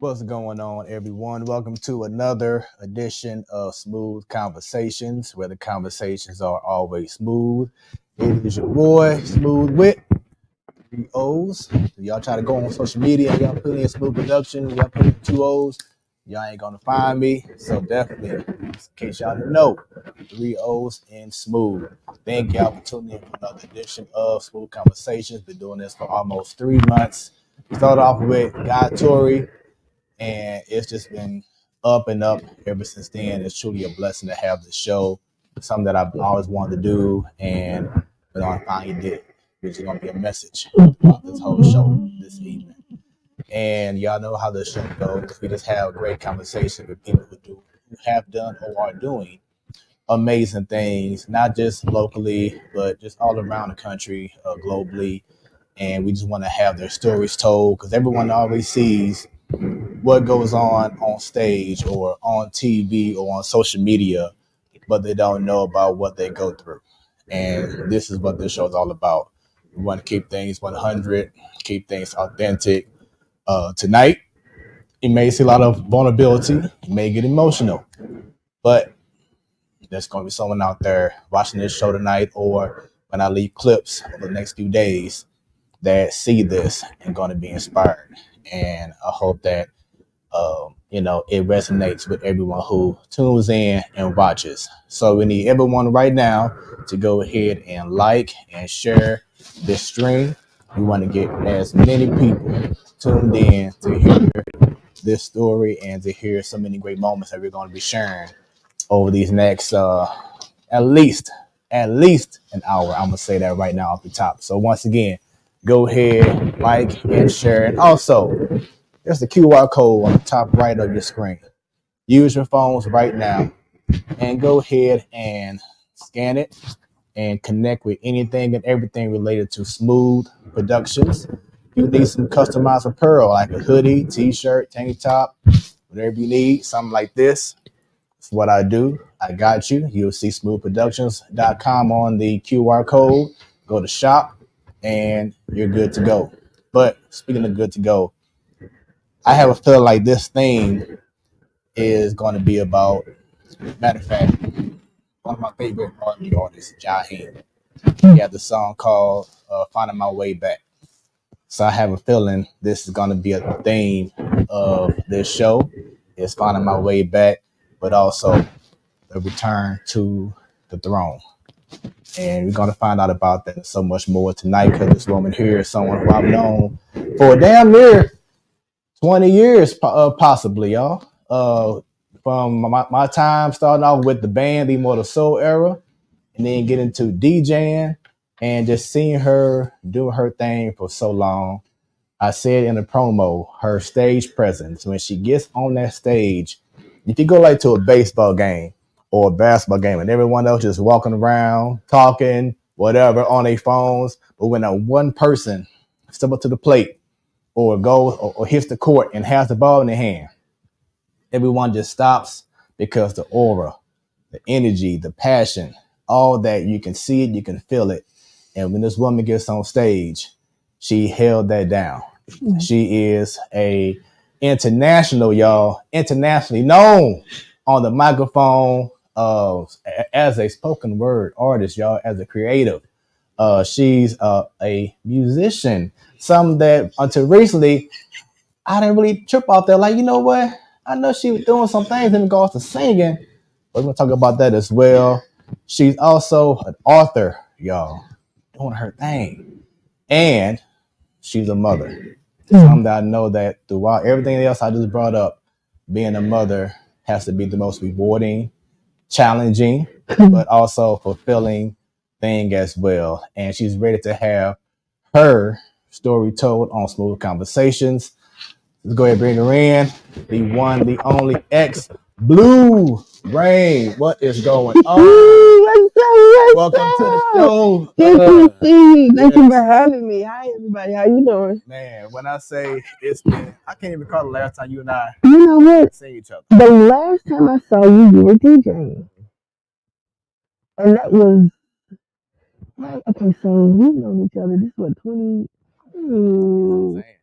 What's going on, everyone? Welcome to another edition of Smoooth Conversations, where the conversations are always smooth. It is your boy, Smoooth with 3 O's. Y'all try to go on social media, y'all put in Smoooth Productions, y'all put in 2 O's, y'all ain't gonna find me. So definitely, in case y'all didn't know, 3 O's in Smoooth. Thank y'all for tuning in for another edition of Smoooth Conversations. Been doing this for almost 3 months. Started off with Guy Tory, and it's just been up and up ever since then. It's truly a blessing to have the show, something that I've always wanted to do, and I finally did, which is going to be a message about this whole show this evening. And y'all know how the show goes. We just have great conversations with people who have done or are doing amazing things, not just locally, but just all around the country, globally. And we just want to have their stories told because everyone always sees what goes on stage or on TV or on social media, but they don't know about what they go through. And this is what this show is all about. We want to keep things 100, keep things authentic. Tonight, you may see a lot of vulnerability, you may get emotional, but there's going to be someone out there watching this show tonight, or when I leave clips over the next few days, that see this and going to be inspired. And I hope that it resonates with everyone who tunes in and watches. So we need everyone right now to go ahead and like and share this stream. We want to get as many people tuned in to hear this story and to hear so many great moments that we're going to be sharing over these next at least an hour. I'm gonna say that right now off the top. So once again, go ahead, like and share, and also there's the QR code on the top right of your screen. Use your phones right now and go ahead and scan it and connect with anything and everything related to Smoooth Productions. You need some customized apparel like a hoodie, t-shirt, tank top, whatever you need, something like this. It's what I do. I got you. You'll see smoothproductions.com on the QR code. Go to shop and you're good to go. But speaking of good to go, I have a feeling like this thing is going to be about, matter of fact, one of my favorite R&B artists, Jaheim. He had the song called Finding My Way Back. So I have a feeling this is going to be a theme of this show, is finding my way back, but also the return to the throne. And we're going to find out about that and so much more tonight, because this woman here is someone who I've known for damn near 20 years, possibly, y'all. From my time starting off with the band, the Immortal Soul era, and then get into DJing and just seeing her do her thing for so long. I said in the promo, her stage presence, when she gets on that stage, if you go like to a baseball game or a basketball game and everyone else just walking around, talking, whatever, on their phones, but when a one person step up to the plate or goes or hits the court and has the ball in their hand, everyone just stops because the aura, the energy, the passion, all that, you can see it, you can feel it. And when this woman gets on stage, she held that down. She is a international, y'all, internationally known on the microphone as a spoken word artist, y'all, as a creative. She's a musician. Some that until recently I didn't really trip out there. Like, you know what? I know she was doing some things in regards to singing. We're gonna talk about that as well. She's also an author, y'all, doing her thing, and she's a mother. Something that I know that throughout everything else I just brought up, being a mother has to be the most rewarding, challenging, but also fulfilling thing as well. And she's ready to have her story told on Smoooth Conversations. Let's go ahead and bring her in. The one, the only X BLU RAYNE. What is going on? Welcome to the show. Thank you for having me. Hi, everybody. How you doing? Man, when I say it's been, I can't even recall the last time you and I You know what? seen each other. The last time I saw you, you were DJing. And that was, like, okay, so we've known each other. This is what, 20? You know what I'm saying?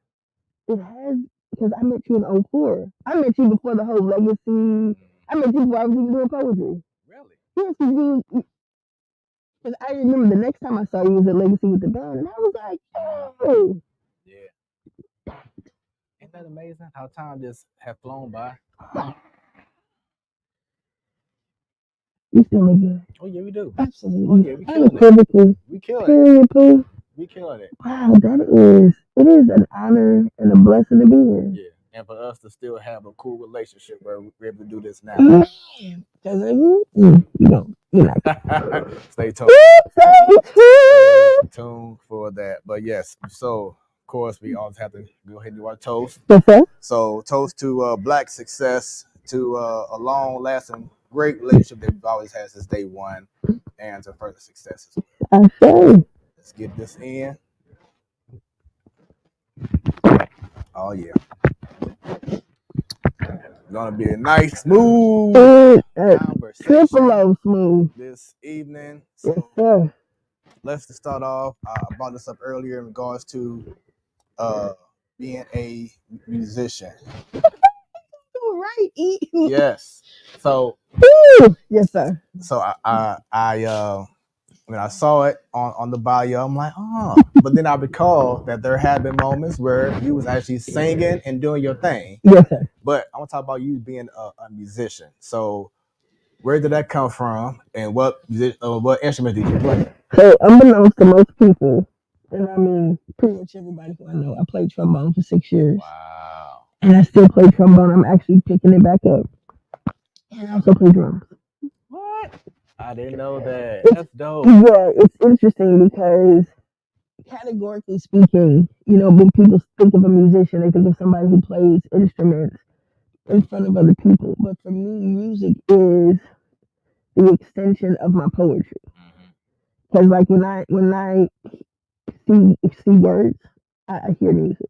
It has, because I met you in '04. I met you before the whole legacy. I met you before I was even doing poetry. Really? Yes, because I remember the next time I saw you was at Legacy with the band, and I was like, oh. Yeah. Ain't that amazing how time just have flown by? You still look good. Oh yeah, we do. Absolutely. Oh yeah, we killing it. Unequivocally. We killing it. Period, poo. We killing it. Wow, it is an honor and a blessing to be here. Yeah. And for us to still have a cool relationship where we're able to do this now. Because you know, Stay tuned. Stay tuned for that. But yes, so of course we always have to go ahead and do our toast. Yes, sir. So toast to Black success, to a long lasting great relationship that we've always had since day one, and to further successes. I say. Let's get this in. Oh yeah. Gonna be a nice, smooth conversation. Triple O smooth this evening. Yes, So sir. let's just start off. I brought this up earlier in regards to being a musician. Right. Yes. So yes, sir. So when I saw it on the bio, I'm like, oh. But then I recall that there had been moments where you was actually singing and doing your thing. Yes, sir. But I want to talk about you being a musician. So where did that come from, and what instrument did you play? So unbeknownst to most people, and I mean pretty much everybody who I know, I played trombone for 6 years. Wow. And I still play trombone. I'm actually picking it back up. And I also play drums. What? I didn't know that. That's dope. Yeah, it's interesting because categorically speaking, you know, when people think of a musician, they think of somebody who plays instruments in front of other people. But for me, music is the extension of my poetry. Because like when I see words, I hear music.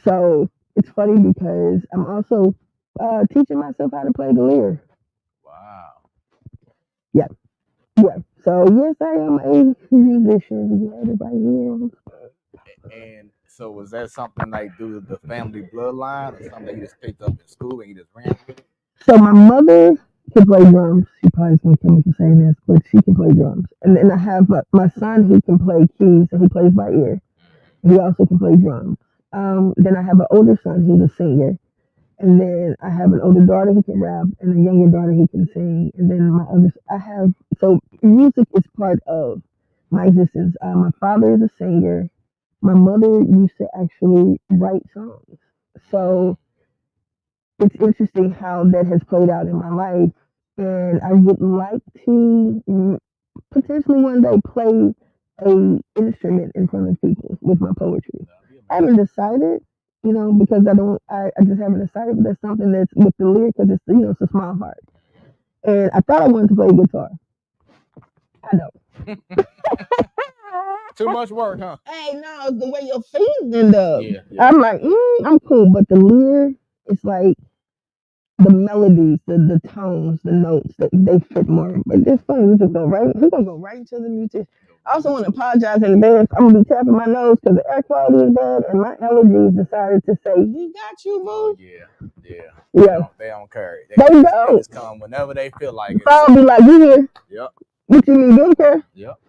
So it's funny because I'm also teaching myself how to play the lyre. Wow. Yeah. Yeah. So yes, I am a musician. Everybody here. And so was that something like through the family bloodline, or something that you just picked up in school and you just ran with it? So my mother can play drums. She probably is going to come for saying this, but she can play drums. And then I have my son who can play keys, and he plays by ear. He also can play drums. Then I have an older son who's a singer. And then I have an older daughter who can rap, and a younger daughter who can sing. And then so music is part of my existence. My father is a singer. My mother used to actually write songs. So it's interesting how that has played out in my life. And I would like to potentially one day play a instrument in front of people with my poetry. I haven't decided, you know, because I just haven't decided, but that's something that's with the lyric, because it's, you know, it's a small heart. And I thought I wanted to play guitar. I know. Too much work, huh? Hey, no, it's the way your feet end up. Yeah. I'm like, I'm cool, but the lyric, it's like the melodies, the tones, the notes, they fit more. But it's funny, we're gonna go right into the music. I also want to apologize in advance. I'm gonna be tapping my nose because the air quality is bad, and my allergies decided to say, "We got you, boo." Oh, yeah. They don't care. They don't. Just come whenever they feel like it. So I'll be like, "You here?" Yep. What you mean, don't care? Yep.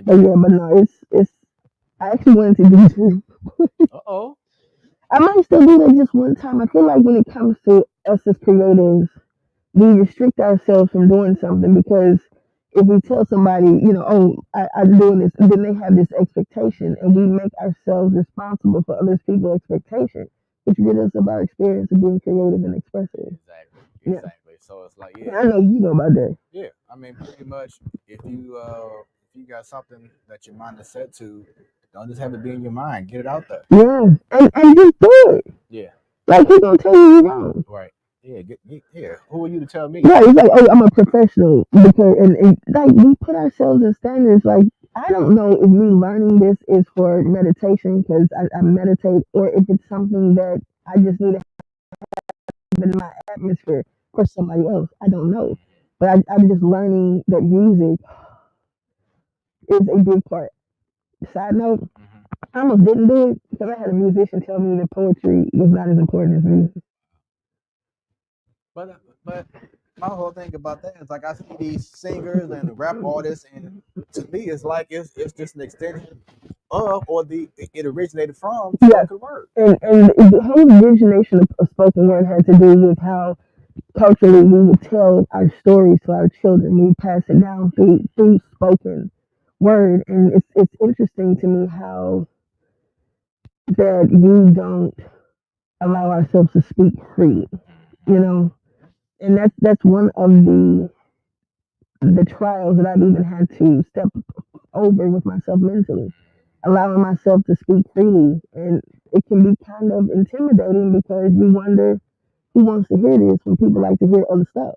But no, it's. I actually wanted to do too. Uh-oh. I might still do that just one time. I feel like when it comes to us as creatives, we restrict ourselves from doing something, because if we tell somebody, you know, oh, I'm doing this, and then they have this expectation, and we make ourselves responsible for other people's expectations, which rid us of our experience of being creative and expressive. Exactly. Yeah. So it's like, I know you know about that. Yeah, I mean, pretty much, if you got something that your mind is set to, don't just have it be in your mind. Get it out there. Yeah, and just do it. Yeah. Like, he's gonna tell you you're wrong. Right. Yeah. Who are you to tell me? Right. It's like, oh, I'm a professional, because and like we put ourselves in standards. Like, I don't know if me learning this is for meditation, because I meditate, or if it's something that I just need to have in my atmosphere for somebody else. I don't know, but I'm just learning that music is a big part. Side note, I almost didn't do it because I had a musician tell me that poetry was not as important as music. But my whole thing about that is like I see these singers and rap artists, and to me, it's like it's just an extension of or it originated from Yeah, spoken word. and the whole origination of spoken word had to do with how culturally we would tell our stories to our children. We pass it down through spoken word, and it's interesting to me how that we don't allow ourselves to speak freely, you know, and that's one of the trials that I've even had to step over with myself mentally, allowing myself to speak freely, and it can be kind of intimidating because you wonder who wants to hear this when people like to hear other stuff.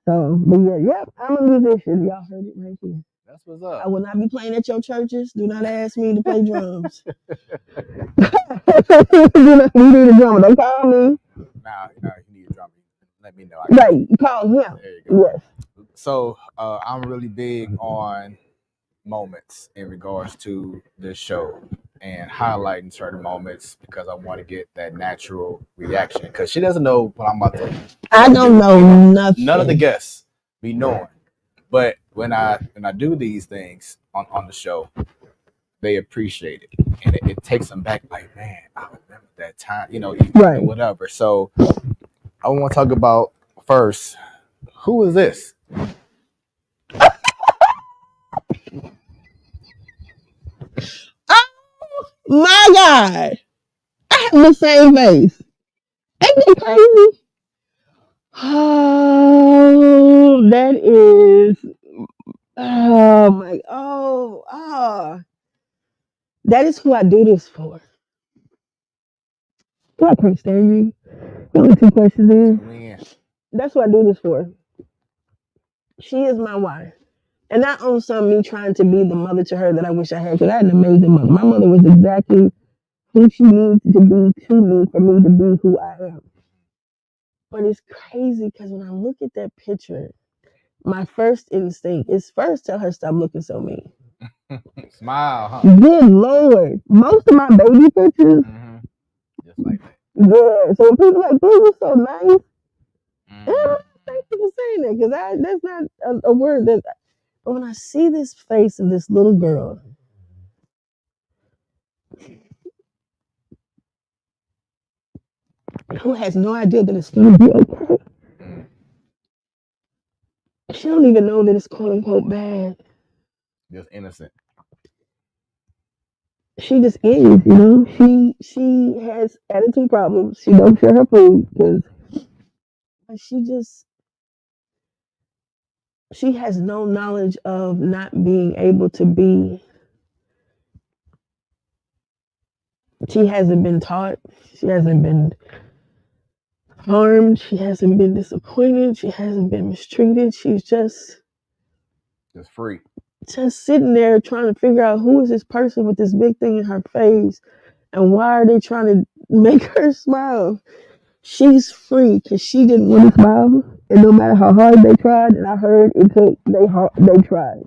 So, but yeah, I'm a musician. Y'all heard it right here. That's what's up. I will not be playing at your churches. Do not ask me to play drums. You need a drummer. Don't call me. Now, you need a drummer. Let me know. Right, you call him. There you go. Yes. So I'm really big on moments in regards to this show and highlighting certain moments because I want to get that natural reaction. Because she doesn't know what I'm about to. I don't know nothing. None of the guests be knowing, but when I do these things on the show, they appreciate it, and it takes them back. Like, man, I remember that time, Right. whatever. So I want to talk about first. Who is this? Oh my God! I have the same face. Ain't that crazy? Oh, that is. Oh my. That is who I do this for. Oh, I can't stand you. Only two questions in. That's what I do this for. She is my wife. And not on some me trying to be the mother to her that I wish I had, because I had an amazing mother. My mother was exactly who she needed to be to me for me to be who I am. But it's crazy because when I look at that picture, my first instinct is first tell her stop looking so mean. Smile, huh? Good Lord. Most of my baby pictures, just like that. Yeah. So when people are like, "This was so nice," thank you for saying that because that's not a word that. But when I see this face of this little girl, who has no idea that it's gonna be okay. She don't even know that it's quote unquote bad. Just innocent. She just is, She has attitude problems. She don't share her food because she has no knowledge of not being able to be. She hasn't been taught. She hasn't been harmed. She hasn't been disappointed. She hasn't been mistreated. She's just free. Just sitting there trying to figure out who is this person with this big thing in her face and why are they trying to make her smile. She's free because she didn't want to smile, and no matter how hard they tried, and I heard it took they tried.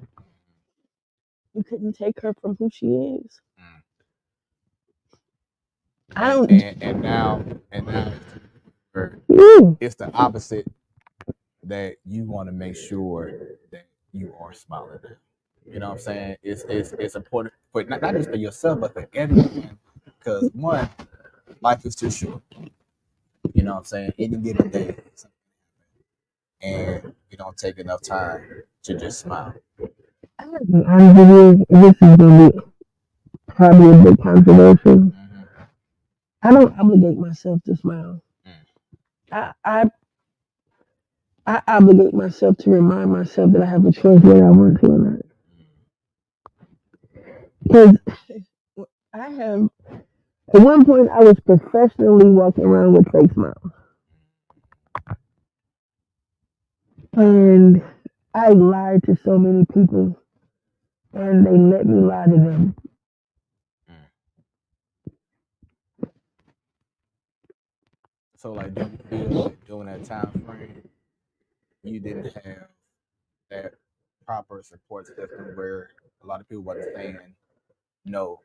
You couldn't take her from who she is. I don't. And now it's the opposite. That you want to make sure that you are smiling. You know what I'm saying? It's important for not just for yourself, but for everyone. Because one, life is too short. You know what I'm saying? Any given day, and we don't take enough time to just smile. I believe this is gonna be probably a bit controversial. I don't obligate myself to smile. I obligate myself to remind myself that I have a choice whether I want to or not. Because I have, at one point, I was professionally walking around with fake smiles. And I lied to so many people, and they let me lie to them. So, like, do you feel like during that time frame, you didn't have that proper support system where a lot of people were saying no,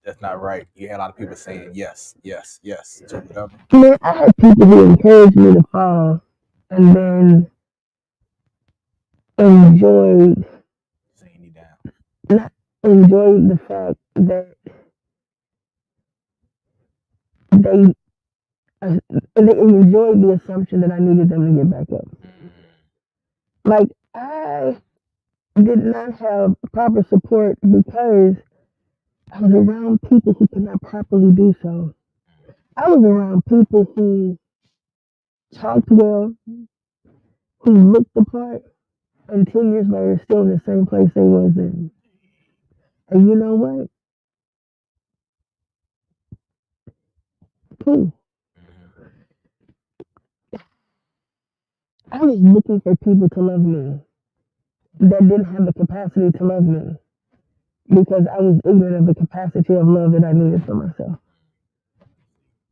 that's not right. You had a lot of people saying yes, yes, yes to whatever. Man, I had people who encouraged me to fall and then enjoyed, Saying you down. not enjoyed the fact that they, they enjoyed the assumption that I needed them to get back up. Like, I did not have proper support because I was around people who could not properly do so. I was around people who talked well, who looked the part, and 10 years later still in the same place they was in. And you know what? Cool. I was looking for people to love me that didn't have the capacity to love me because I was ignorant of the capacity of love that I needed for myself.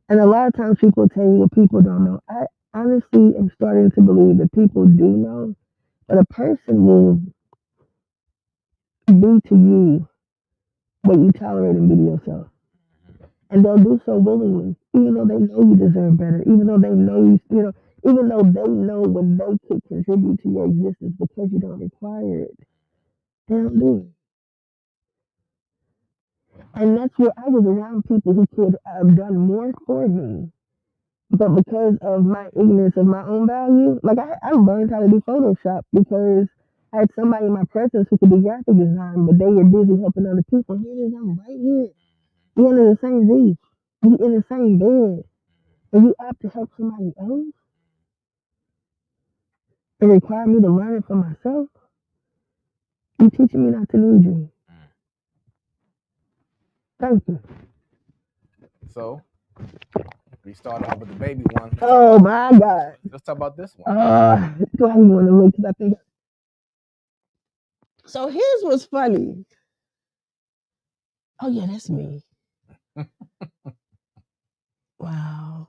And a lot of times people tell you what people don't know. I honestly am starting to believe that people do know, but a person will be to you what you tolerate and be to yourself. And they'll do so willingly, even though they know you deserve better, even though they know even though they know what they could contribute to your existence because you don't require it, they don't do it. And that's where I was around people who could have done more for me. But because of my ignorance of my own value, like I learned how to do Photoshop because I had somebody in my presence who could do graphic design, but they were busy helping other people. Here it is, I'm right here. You're under the same roof. You in the same bed. And you opt to help somebody else and require me to learn it for myself. You teaching me not to need you. Thank you. So we started off with the baby one. Oh my God. Let's talk about this one. Do I even want to look? Because I think. So here's what's funny. Oh yeah, that's me. Wow.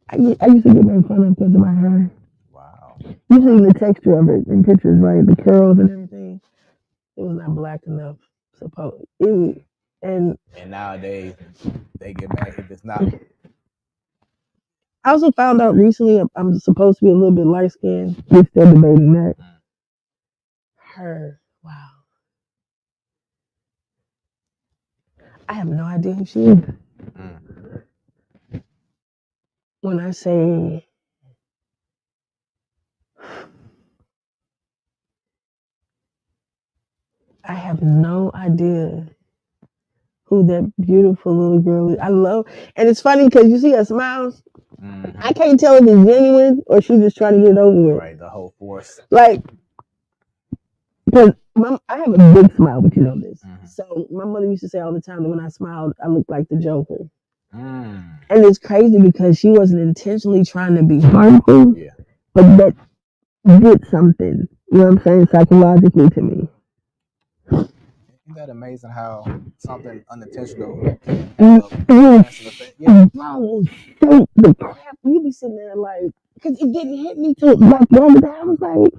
I used to get made fun of because of my hair. Wow. You see the texture of it in pictures, right? The curls and everything. It was not black enough. And nowadays they get mad if it's not. I also found out recently I'm supposed to be a little bit light skinned. We're still debating that. Her. Wow. I have no idea who she is. When I say I have no idea who that beautiful little girl is. I love, and it's funny because you see her smiles. I can't tell if it's genuine or she's just trying to get it over with. Right, the whole force. Like, because I have a big smile, but you know this. So my mother used to say all the time that when I smiled, I looked like the Joker. And it's crazy because she wasn't intentionally trying to be harmful, but that did something, you know what I'm saying, psychologically to me. Isn't that amazing how something unintentional Bro, shake the crap. You be sitting there like, because it didn't hit me till like the other day. I was like,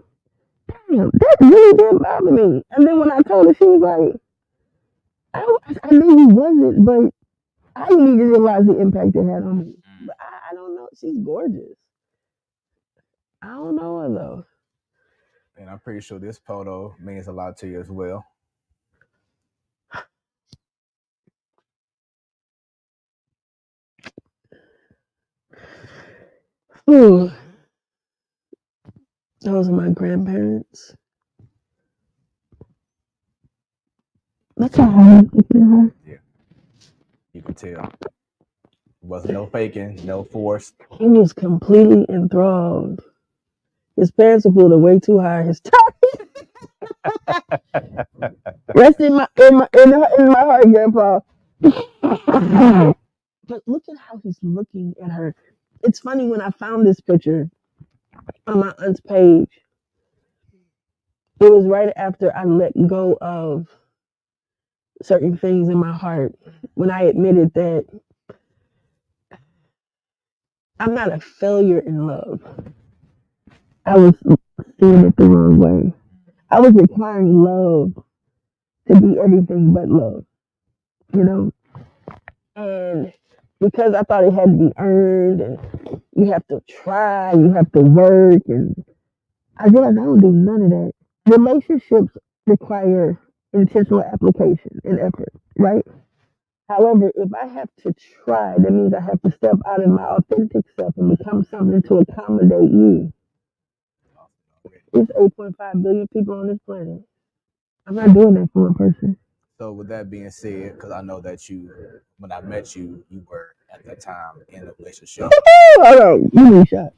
damn, that really didn't bother me. And then when I told her, she was like, I knew he wasn't, but I didn't even realize the impact it had on me. But I don't know. She's gorgeous. I don't know her though. And I'm pretty sure this photo means a lot to you as well. Ooh. Those are my grandparents. That's how I was looking at her. Yeah. You can tell. Wasn't no faking, no force. He was completely enthralled. His parents were pulled way too high. His rest in my heart, Grandpa. But look at how he's looking at her. It's funny when I found this picture on my aunt's page. It was right after I let go of certain things in my heart when I admitted that I'm not a failure in love. I was seeing it the wrong way. I was requiring love to be anything but love, you know? And because I thought it had to be earned and you have to try, you have to work, and I realized I don't do none of that. Relationships require intentional application and effort, right? However, if I have to try, that means I have to step out of my authentic self and become something to accommodate you. There's 8.5 billion people on this planet. I'm not doing that for one person. So with that being said, because I know that you, when I met you, you were at that time in a relationship. Hold on, you need a shot.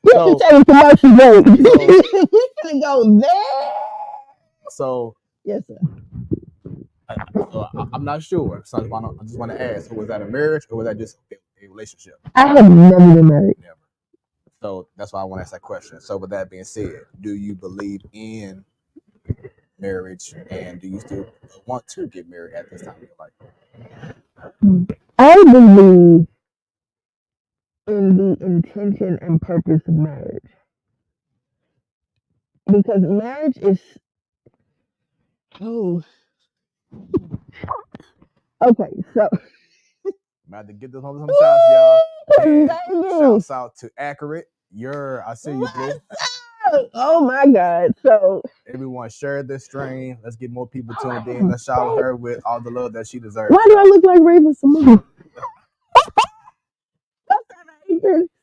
We should take a commercial break. We finna go there. So yes, sir. I'm not sure. So I just want to ask: was that a marriage or was that just a relationship? I have never been married. Never. So that's why I want to ask that question. So with that being said, do you believe in marriage, and do you still want to get married at this time of your life? I believe in the intention and purpose of marriage, because marriage is okay. So I'm about to get this on some shots, y'all. Shouts out to Accurate. I see you, Blue. Oh my God. So everyone share this stream. Let's get more people tuned in. Let's shower her with all the love that she deserves. Why do I look like Raven Simone?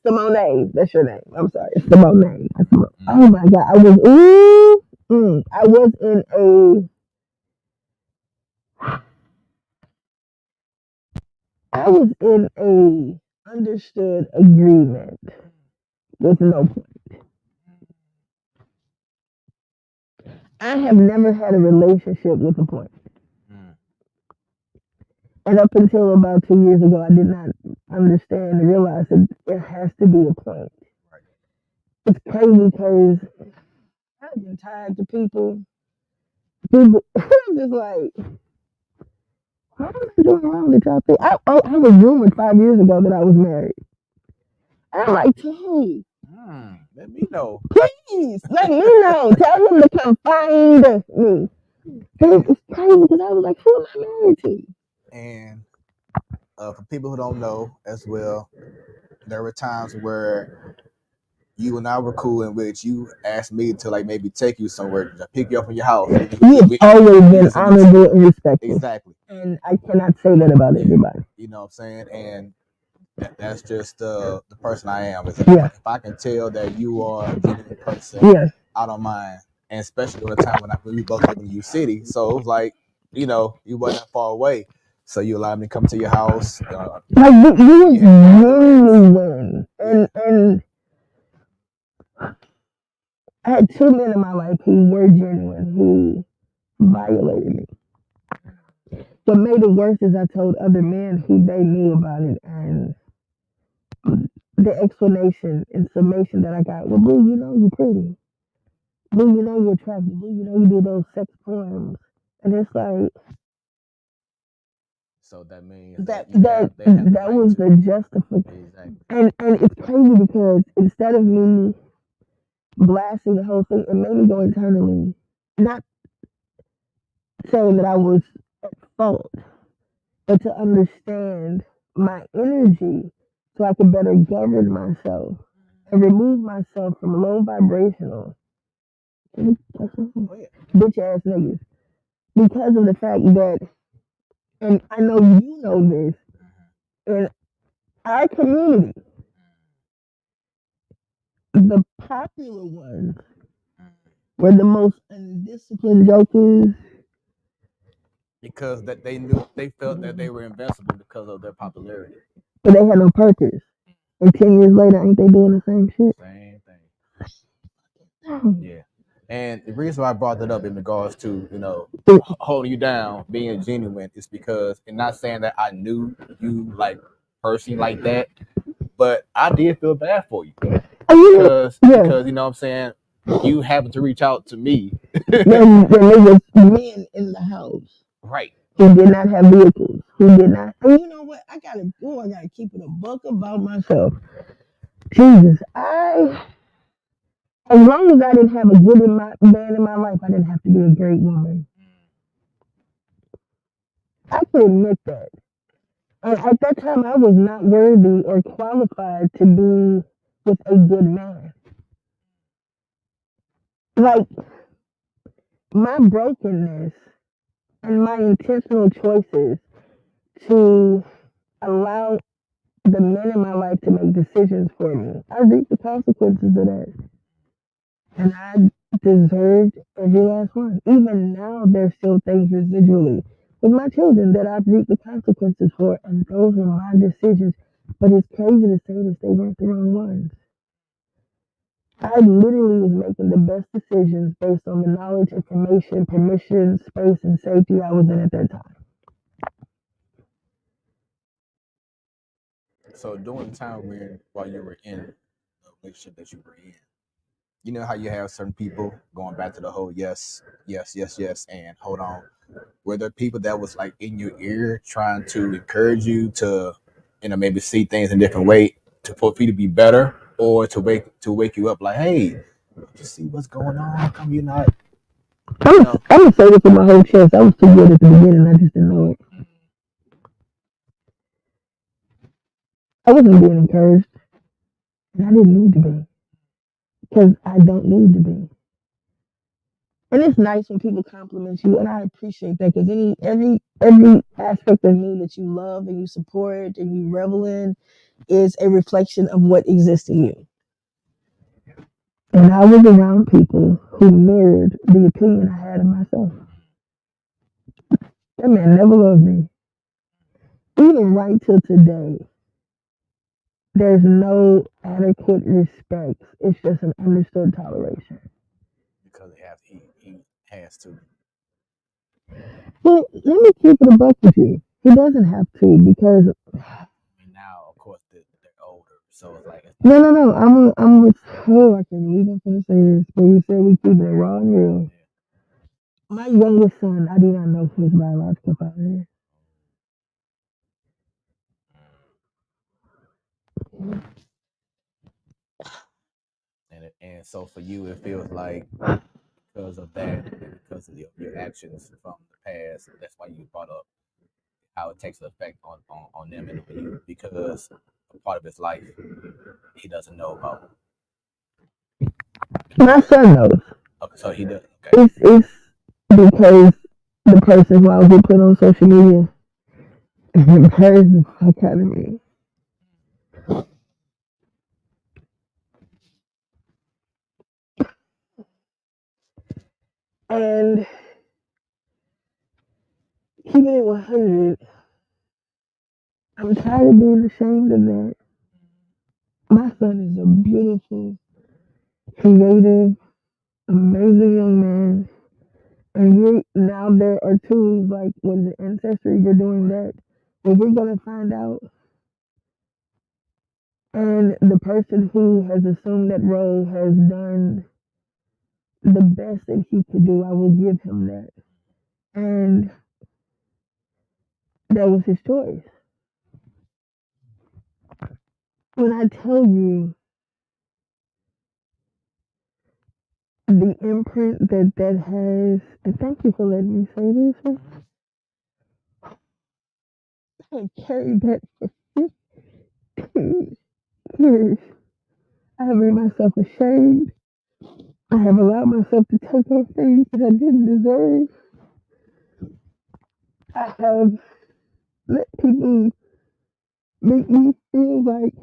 Simone, that's your name. I'm sorry, Simone. Oh my God, I was in a understood agreement with no point. I have never had a relationship with a point. And up until about 2 years ago, I did not understand and realize that there has to be a point. It's crazy because I've been tired to people. I'm just like, what am I doing wrong that y'all think? I was rumored 5 years ago that I was married. I'm like, hey, let me know. Please, let me know. Tell him to come find me. It's crazy because I was like, who am I married to? And for people who don't know as well, there were times where you and I were cool in which you asked me to like maybe take you somewhere to pick you up from your house. You've always been honorable and respectful. Exactly. And I cannot say that about everybody. You know what I'm saying? And that's just the person I am. If I can tell that you are a genuine person, I don't mind. And especially during the time when we both live in U City. So it was like, you wasn't that far away. So you allowed me to come to your house. Like you was really one. And I had 2 men in my life who were genuine, who violated me. What made it worse is I told other men who they knew about it, and the explanation and summation that I got, well, Blue, you're pretty. Blue, you're attractive. Blue, you do those sex poems. And it's like, so that means that was the justification. Exactly. And it's crazy because instead of me blasting the whole thing, it made me go internally, not saying that I was at fault, but to understand my energy so I could better govern myself and remove myself from low vibrational bitch ass niggas, because of the fact that, and I know you know this, in our community, the popular ones were the most undisciplined jokers. Because that they felt that they were invincible because of their popularity. But they had no purpose. And 10 years later, ain't they doing the same shit? Same thing. Yeah. And the reason why I brought that up in regards to, holding you down, being genuine, is because, and not saying that I knew you like personally like that, but I did feel bad for you. Because you know what I'm saying, you happened to reach out to me. When there was men in the house. Right. Who did not have vehicles. Who did not. And you know what? I gotta keep it a buck about myself. Jesus, As long as I didn't have a good man in my life, I didn't have to be a great woman. I can admit that. At that time, I was not worthy or qualified to be with a good man. Like, my brokenness and my intentional choices to allow the men in my life to make decisions for me, I reaped the consequences of that. And I deserved every last one. Even now, there's still things residually with my children that I've reaped the consequences for, and those are my decisions. But it's crazy to say that they weren't the wrong ones. I literally was making the best decisions based on the knowledge, information, permission, space, and safety I was in at that time. So during the time while you were in the relationship that you were in, you know how you have certain people going back to the whole yes, yes, yes, yes, and hold on. Were there people that was like in your ear trying to encourage you to, maybe see things in a different way for you to be better, or to wake you up like, hey, just see what's going on? How come you're not? I'm gonna say this with my whole chest. I was too good at the beginning. I just didn't know it. I wasn't being encouraged, and I didn't need to be because I don't need to be. And it's nice when people compliment you, and I appreciate that because every aspect of me that you love and you support and you revel in is a reflection of what exists in you. And I was around people who mirrored the opinion I had of myself. That man never loved me. Even right till today, there's no adequate respect. It's just an understood toleration. Because he has to. Well, let me keep it a buck with you. He doesn't have to because Now, of course, they're older, so it's like no. I'm with her. I can't believe I'm gonna say this, but you said we keep it raw and real. My youngest son, I do not know who his biological father is. and so for you, it feels like because of that, and because of your actions from the past, that's why you brought up how it takes an effect on them and on you, because a part of his life he doesn't know about. My son knows. Okay, so he does. Okay. It's because the person who I was put on social media embarrassed the fuck out of me. And keeping it 100, I'm tired of being ashamed of that. My son is a beautiful, creative, amazing young man. And now there are tools like what is it, Ancestry, you're doing that. Well, we're going to find out. And the person who has assumed that role has done the best that he could do. I will give him that. And that was his choice. When I tell you the imprint that has, and thank you for letting me say this, I carried that for 15 years. I have made myself ashamed. I have allowed myself to take on things that I didn't deserve. I have let people make me feel like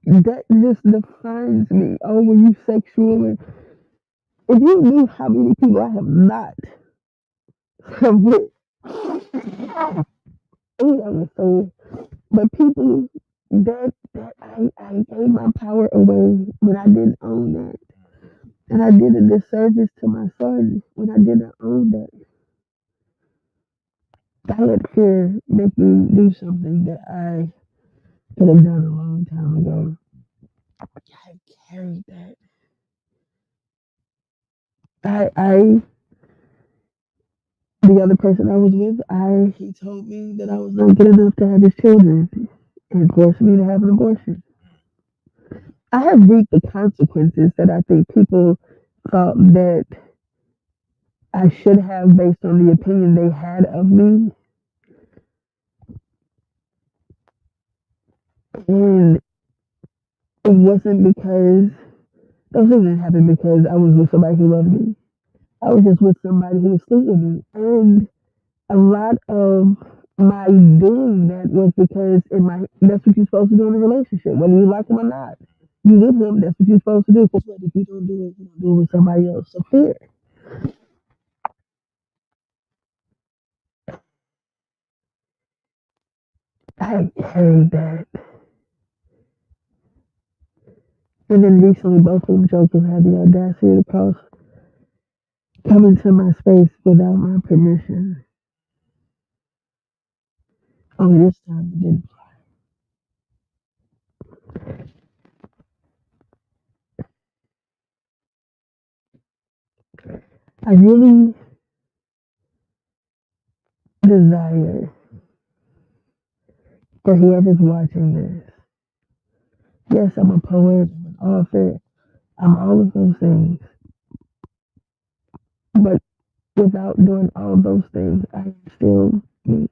that just defines me. Oh, were you sexual? And if you knew how many people I have not with, oh, that was so. But people that I gave my power away when I didn't own that, and I did a disservice to my son when I didn't own that. I let fear make me do something that I could have done a long time ago. I carried that. I the other person I was with, he told me that I was not good enough to have his children and forced me to have an abortion. I have reaped the consequences that I think people thought that I should have based on the opinion they had of me. And it wasn't because those things didn't happen because I was with somebody who loved me. I was just with somebody who was thinking me. And a lot of my doing that was because that's what you're supposed to do in a relationship, whether you like him or not. You with him, that's what you're supposed to do. But if you don't do it, you don't do it with somebody else. So fear. I hate that. And then recently, both of them jokers had the audacity to come into my space without my permission. Only this time it didn't. I really desire for whoever's watching this. Yes, I'm a poet, I'm an author, I'm all of those things. But without doing all of those things, I am still me.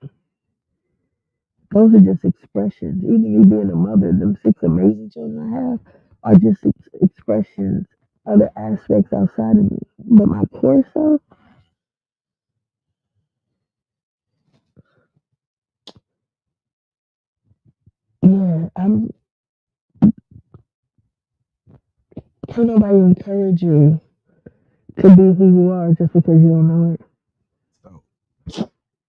Those are just expressions. Even me being a mother, them 6 amazing children I have are just expressions, other aspects outside of me. But my core self, yeah, can't nobody encourage you to be who you are just because you don't know it. So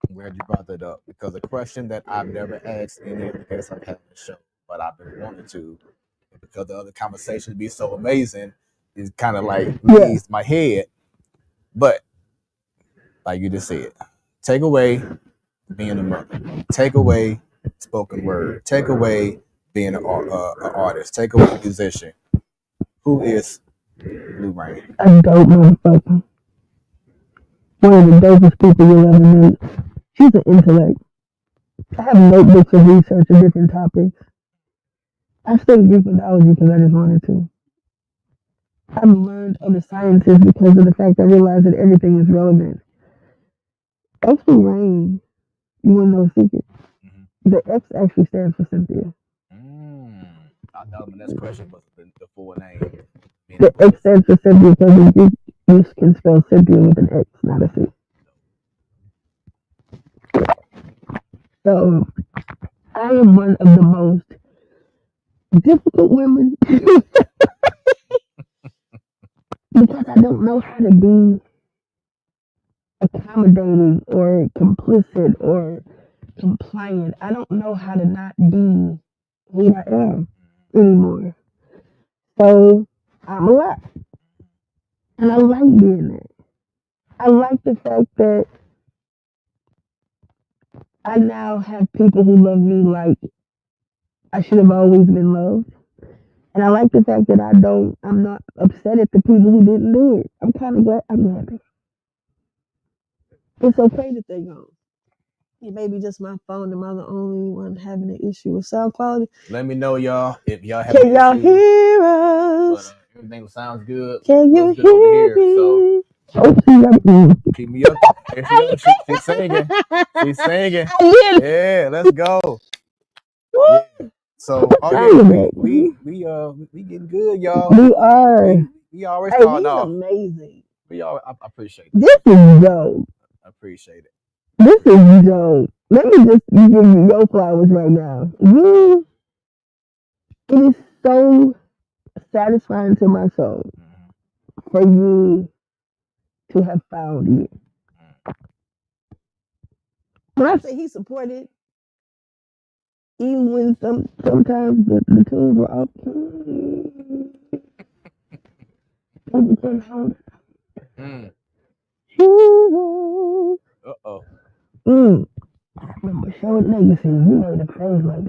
I'm glad you brought that up because a question that I've never asked any of the guests I've had on the show, but I've been wanting to, because the other conversations be so amazing, is kind of like leaves my head. But like you just said, take away being a mother, take away spoken word, take away being an artist, take away a musician. Who is Blue Raine? A dope motherfucker. One of the dopest people you'll ever meet. She's an intellect. I have notebooks of research on different topics. I studied Greek mythology because I just wanted to. I've learned of the sciences because of the fact I realized that everything is relevant. X BLU RAYNE, you want to know a secret? Mm-hmm. The X actually stands for Cynthia. I know my next question was the full name. The X stands for Cynthia because in Greek you can spell Cynthia with an X, not a C. So I am one of the most difficult women because I don't know how to be accommodating or complicit or compliant. I don't know how to not be who I am anymore. So I'm a lot. And I like being that. I like the fact that I now have people who love me like I should have always been loved. And I like the fact that I'm not upset at the people who didn't do it. I'm kind of glad, I'm happy. It's okay that they're gone. It may be just my phone and I'm the only one having an issue with sound quality. Let me know, y'all, if y'all have Can y'all hear us? But, everything sounds good. Can you hear me? So keep me up. She's singing. She's singing. Yeah, let's go. Yeah. So we getting good, y'all. We are. We always starting off. Amazing. I appreciate it. This is dope. I appreciate it. This is dope. Let me just give you your flowers right now. It is so satisfying to my soul for you to have found you. When I say he supported, even when sometimes the tunes were up, you couldn't hold it. Uh-oh. I remember showing legacy. You made a face like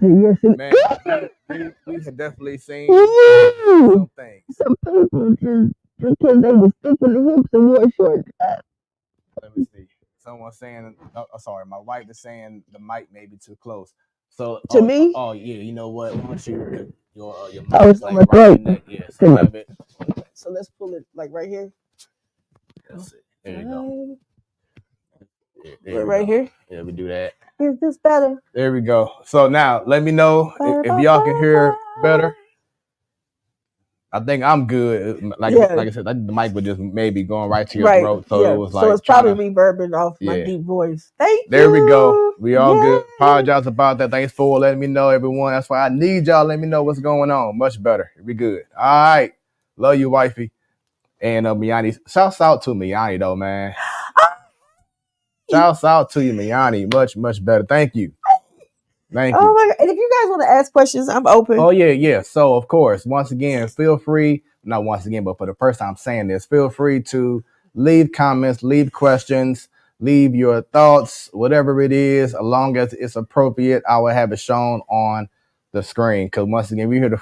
yes, man, we had definitely seen some things. Some people just because they were sticking the hips and wore short. Let me see. Someone saying, sorry, my wife is saying the mic may be too close. So to me, oh yeah, you know what? Why don't you Your Oh, mic it's is on like my right throat. in that. Yeah, so have it. So let's pull it like right here. That's it. There you go. We're right here. Yeah, we do that. Is this better? There we go. So now let me know if y'all can hear better. I think I'm good. Like I said, the mic was just maybe going right to your throat. So it was like, so it's probably reverbing off my deep voice. Thank you. There we go. We all good. Apologize about that. Thanks for letting me know, everyone. That's why I need y'all. Let me know what's going on. Much better. We good. All right. Love you, wifey. And Miani. Shouts out to Miani though, man. Shouts out to you, Miani. Much, much better. Thank you. Thank you. Oh my God. And if you guys want to ask questions, I'm open. Oh, yeah. So, of course, once again, feel free, not once again, but for the first time saying this, feel free to leave comments, leave questions, leave your thoughts, whatever it is, as long as it's appropriate. I will have it shown on the screen. Because once again, we're here to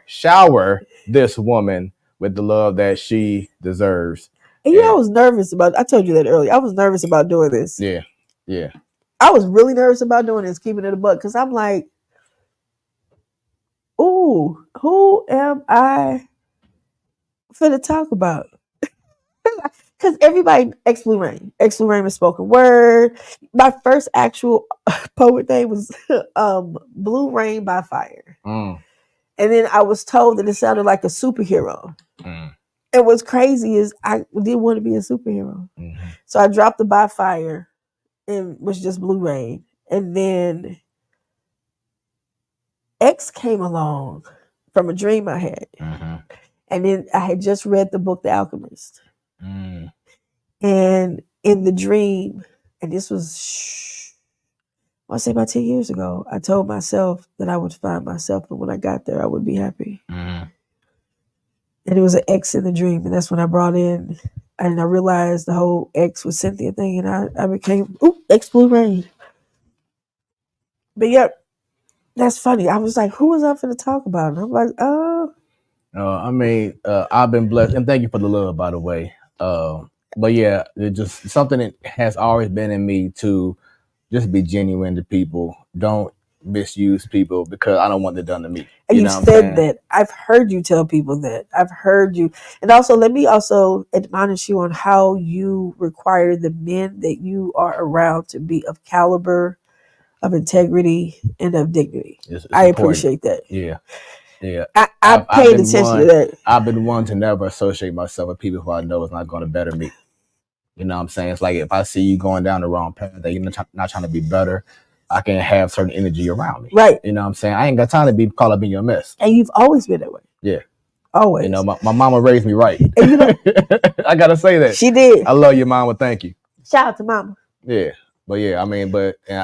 shower this woman with the love that she deserves. And I was nervous I told you that earlier. I was nervous about doing this. Yeah. I was really nervous about doing this, keeping it a buck, because I'm like, ooh, who am I finna talk about? Because everybody, X BLU RAYNE. X BLU RAYNE was spoken word. My first actual poet name was Blue Rain by Fire. And then I was told that it sounded like a superhero. And what's crazy is I didn't want to be a superhero. So I dropped the by fire and was just Blue Rain. And then X came along from a dream I had. And then I had just read the book The Alchemist. And in the dream, and this was, I say about 10 years ago, I told myself that I would find myself, but when I got there, I would be happy. And it was an X in the dream, and that's when I brought in, and I realized the whole X with Cynthia thing, and I became, X BLU RAYNE. But yeah, that's funny. I was like, who was I going to talk about? And I'm like, I've been blessed, and thank you for the love, by the way. But yeah, it's just something that has always been in me to just be genuine to people. Don't misuse people because I don't want it done to me. And you said that. I've heard you tell people that. I've heard you. And also, let me also admonish you on how you require the men that you are around to be of caliber, of integrity, and of dignity. I appreciate that. Yeah. I paid attention to that. I've been one to never associate myself with people who I know is not going to better me. You know what I'm saying? It's like if I see you going down the wrong path, that you're not trying to be better, I can have certain energy around me. Right. You know what I'm saying? I ain't got time to be caught up in your mess. And you've always been that way. Yeah. Always. You know, my mama raised me right. And I got to say that. She did. I love your mama. Thank you. Shout out to mama. Yeah. But yeah,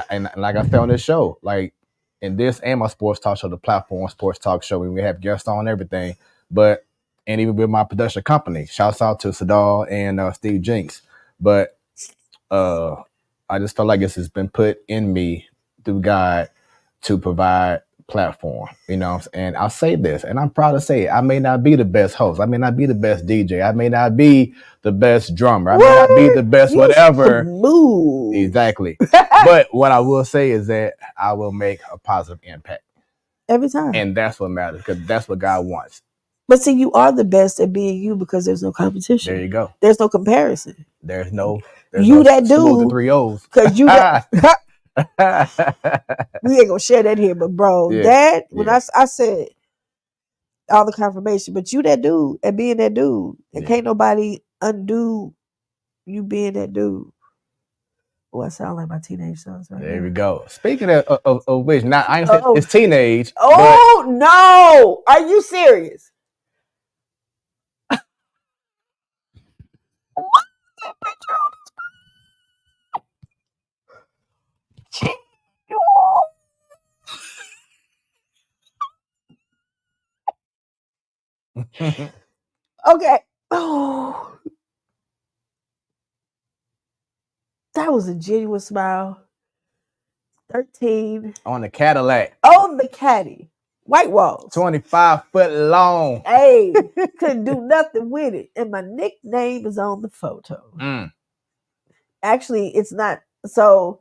and like I said on this show, like in this and my sports talk show, the platform sports talk show, we have guests on everything. And even with my production company, shouts out to Sadal and Steve Jinks. But I just felt like this has been put in me through God to provide platform, you know. And I'll say this, and I'm proud to say it. I may not be the best host. I may not be the best DJ. I may not be the best drummer. I may not be the best whatever. Exactly. But what I will say is that I will make a positive impact every time. And that's what matters, because that's what God wants. But see, you are the best at being you because there's no competition. There you go. There's no comparison. There's no that dude. Smooth 3 O's. Because you that. We ain't gonna share that here, but bro, when I said all the confirmation, but you that dude and being that dude, and can't nobody undo you being that dude. Oh, I sound like my teenage sons right There we go. Speaking of which, now I ain't saying it's teenage. Oh no! Are you serious? Okay. Oh, that was a genuine smile. 13 on the Cadillac. On the caddy. White walls. 25 foot long. Hey, couldn't do nothing with it. And my nickname is on the photo. Actually, it's not. So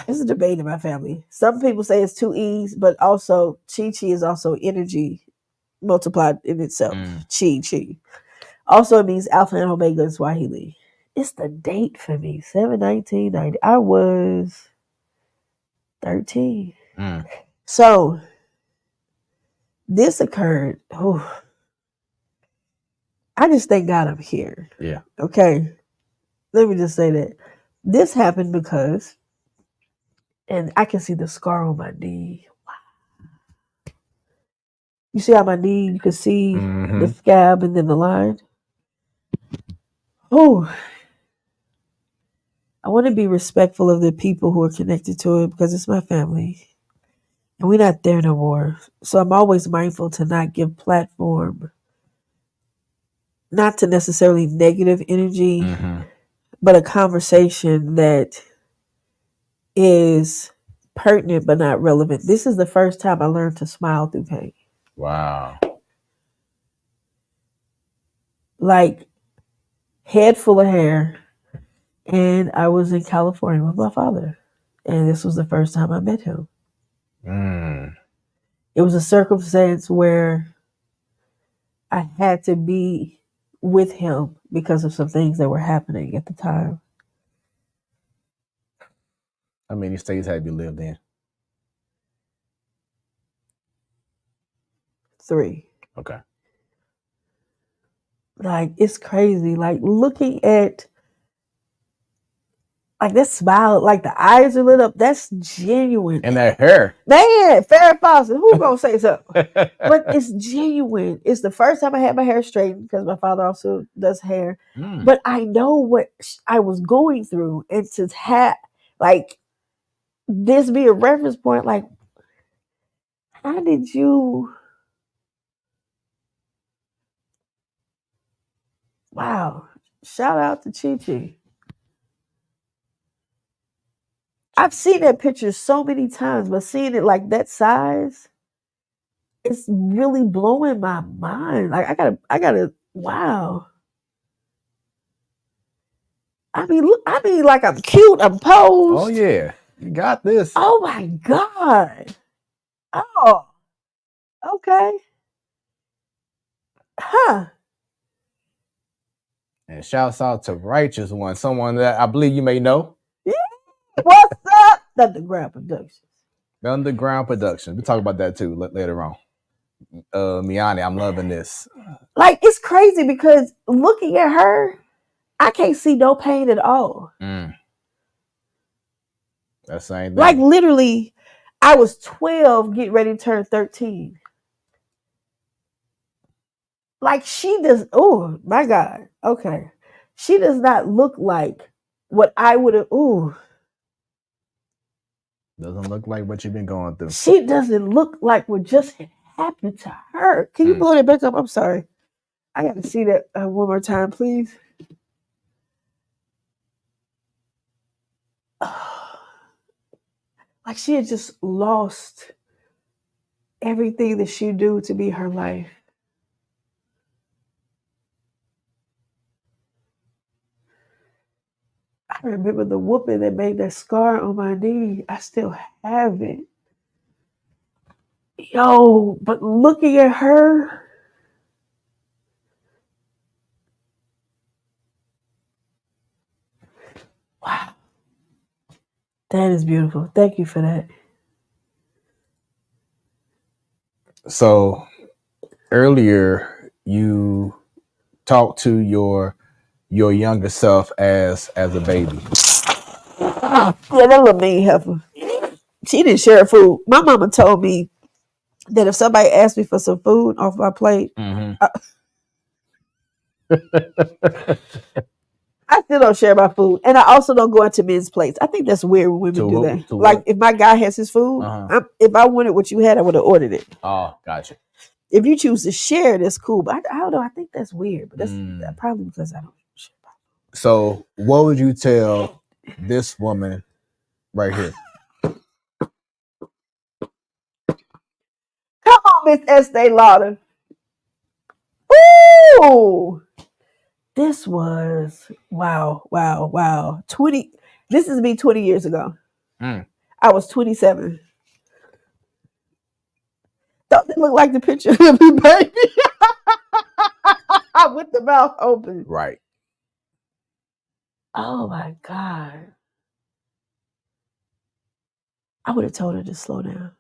It's a debate in my family. Some people say it's two E's, but also Chi Chi is also energy multiplied in itself. Chi Chi. Also, it means Alpha and Omega in Swahili. It's the date for me, 7/19/90. I was 13. So this occurred. Oh, I just thank God I'm here. Yeah. Okay. Let me just say that this happened because, and I can see the scar on my knee. Wow. You see how my knee, you can see the scab and then the line. Oh, I want to be respectful of the people who are connected to it because it's my family. And we're not there no more. So I'm always mindful to not give platform, not to necessarily negative energy, but a conversation that is pertinent but not relevant. This is the first time I learned to smile through pain. Wow. Like, head full of hair. And I was in California with my father. And this was the first time I met him. It was a circumstance where I had to be with him because of some things that were happening at the time. How many states have you lived in? 3. Okay. Like, it's crazy. Like, looking at, like, that smile, like the eyes are lit up. That's genuine. And that hair. Man, Farrah Fawcett, who gonna say something? But it's genuine. It's the first time I had my hair straightened because my father also does hair. But I know what I was going through, and to have, like, this be a reference point, like, how did you? Wow! Shout out to Chi Chi. I've seen that picture so many times, but seeing it like that size, it's really blowing my mind. Like, I gotta. Wow. I mean, look, like, I'm cute. I'm posed. Oh yeah, you got this. Oh my God. Oh, okay. Huh. And shouts out to Righteous One, someone that I believe you may know. Yeah. What's up? Underground Productions. The Underground Productions. We'll talk about that too later on. Miani, I'm loving this. Like, it's crazy because looking at her, I can't see no pain at all. That same thing. Like, literally, I was 12, getting ready to turn 13. Like, she does, oh my God. Okay. She does not look like what I would have, doesn't look like what you've been going through. She doesn't look like what just happened to her. Can you blow that back up? I'm sorry. I got to see that one more time, please. Like, she had just lost everything that she knew to be her life. I remember the whooping that made that scar on my knee. I still have it. Yo, but looking at her, wow. That is beautiful. Thank you for that. So earlier you talked to your younger self as a baby. Yeah, that little mean heifer. She didn't share food. My mama told me that if somebody asked me for some food off my plate, I still don't share my food. And I also don't go into men's plates. I think that's weird when women do that. Like, if my guy has his food, if I wanted what you had, I would have ordered it. Oh, gotcha. If you choose to share, that's cool. But I don't know. I think that's weird. But that's probably because I don't share my food. So what would you tell this woman right here? Come on, Miss Estee Lauder. Ooh! This was, wow. 20, this is me 20 years ago. I was 27. Don't it look like the picture of me, baby? With the mouth open. Right. Oh my God. I would have told her to slow down.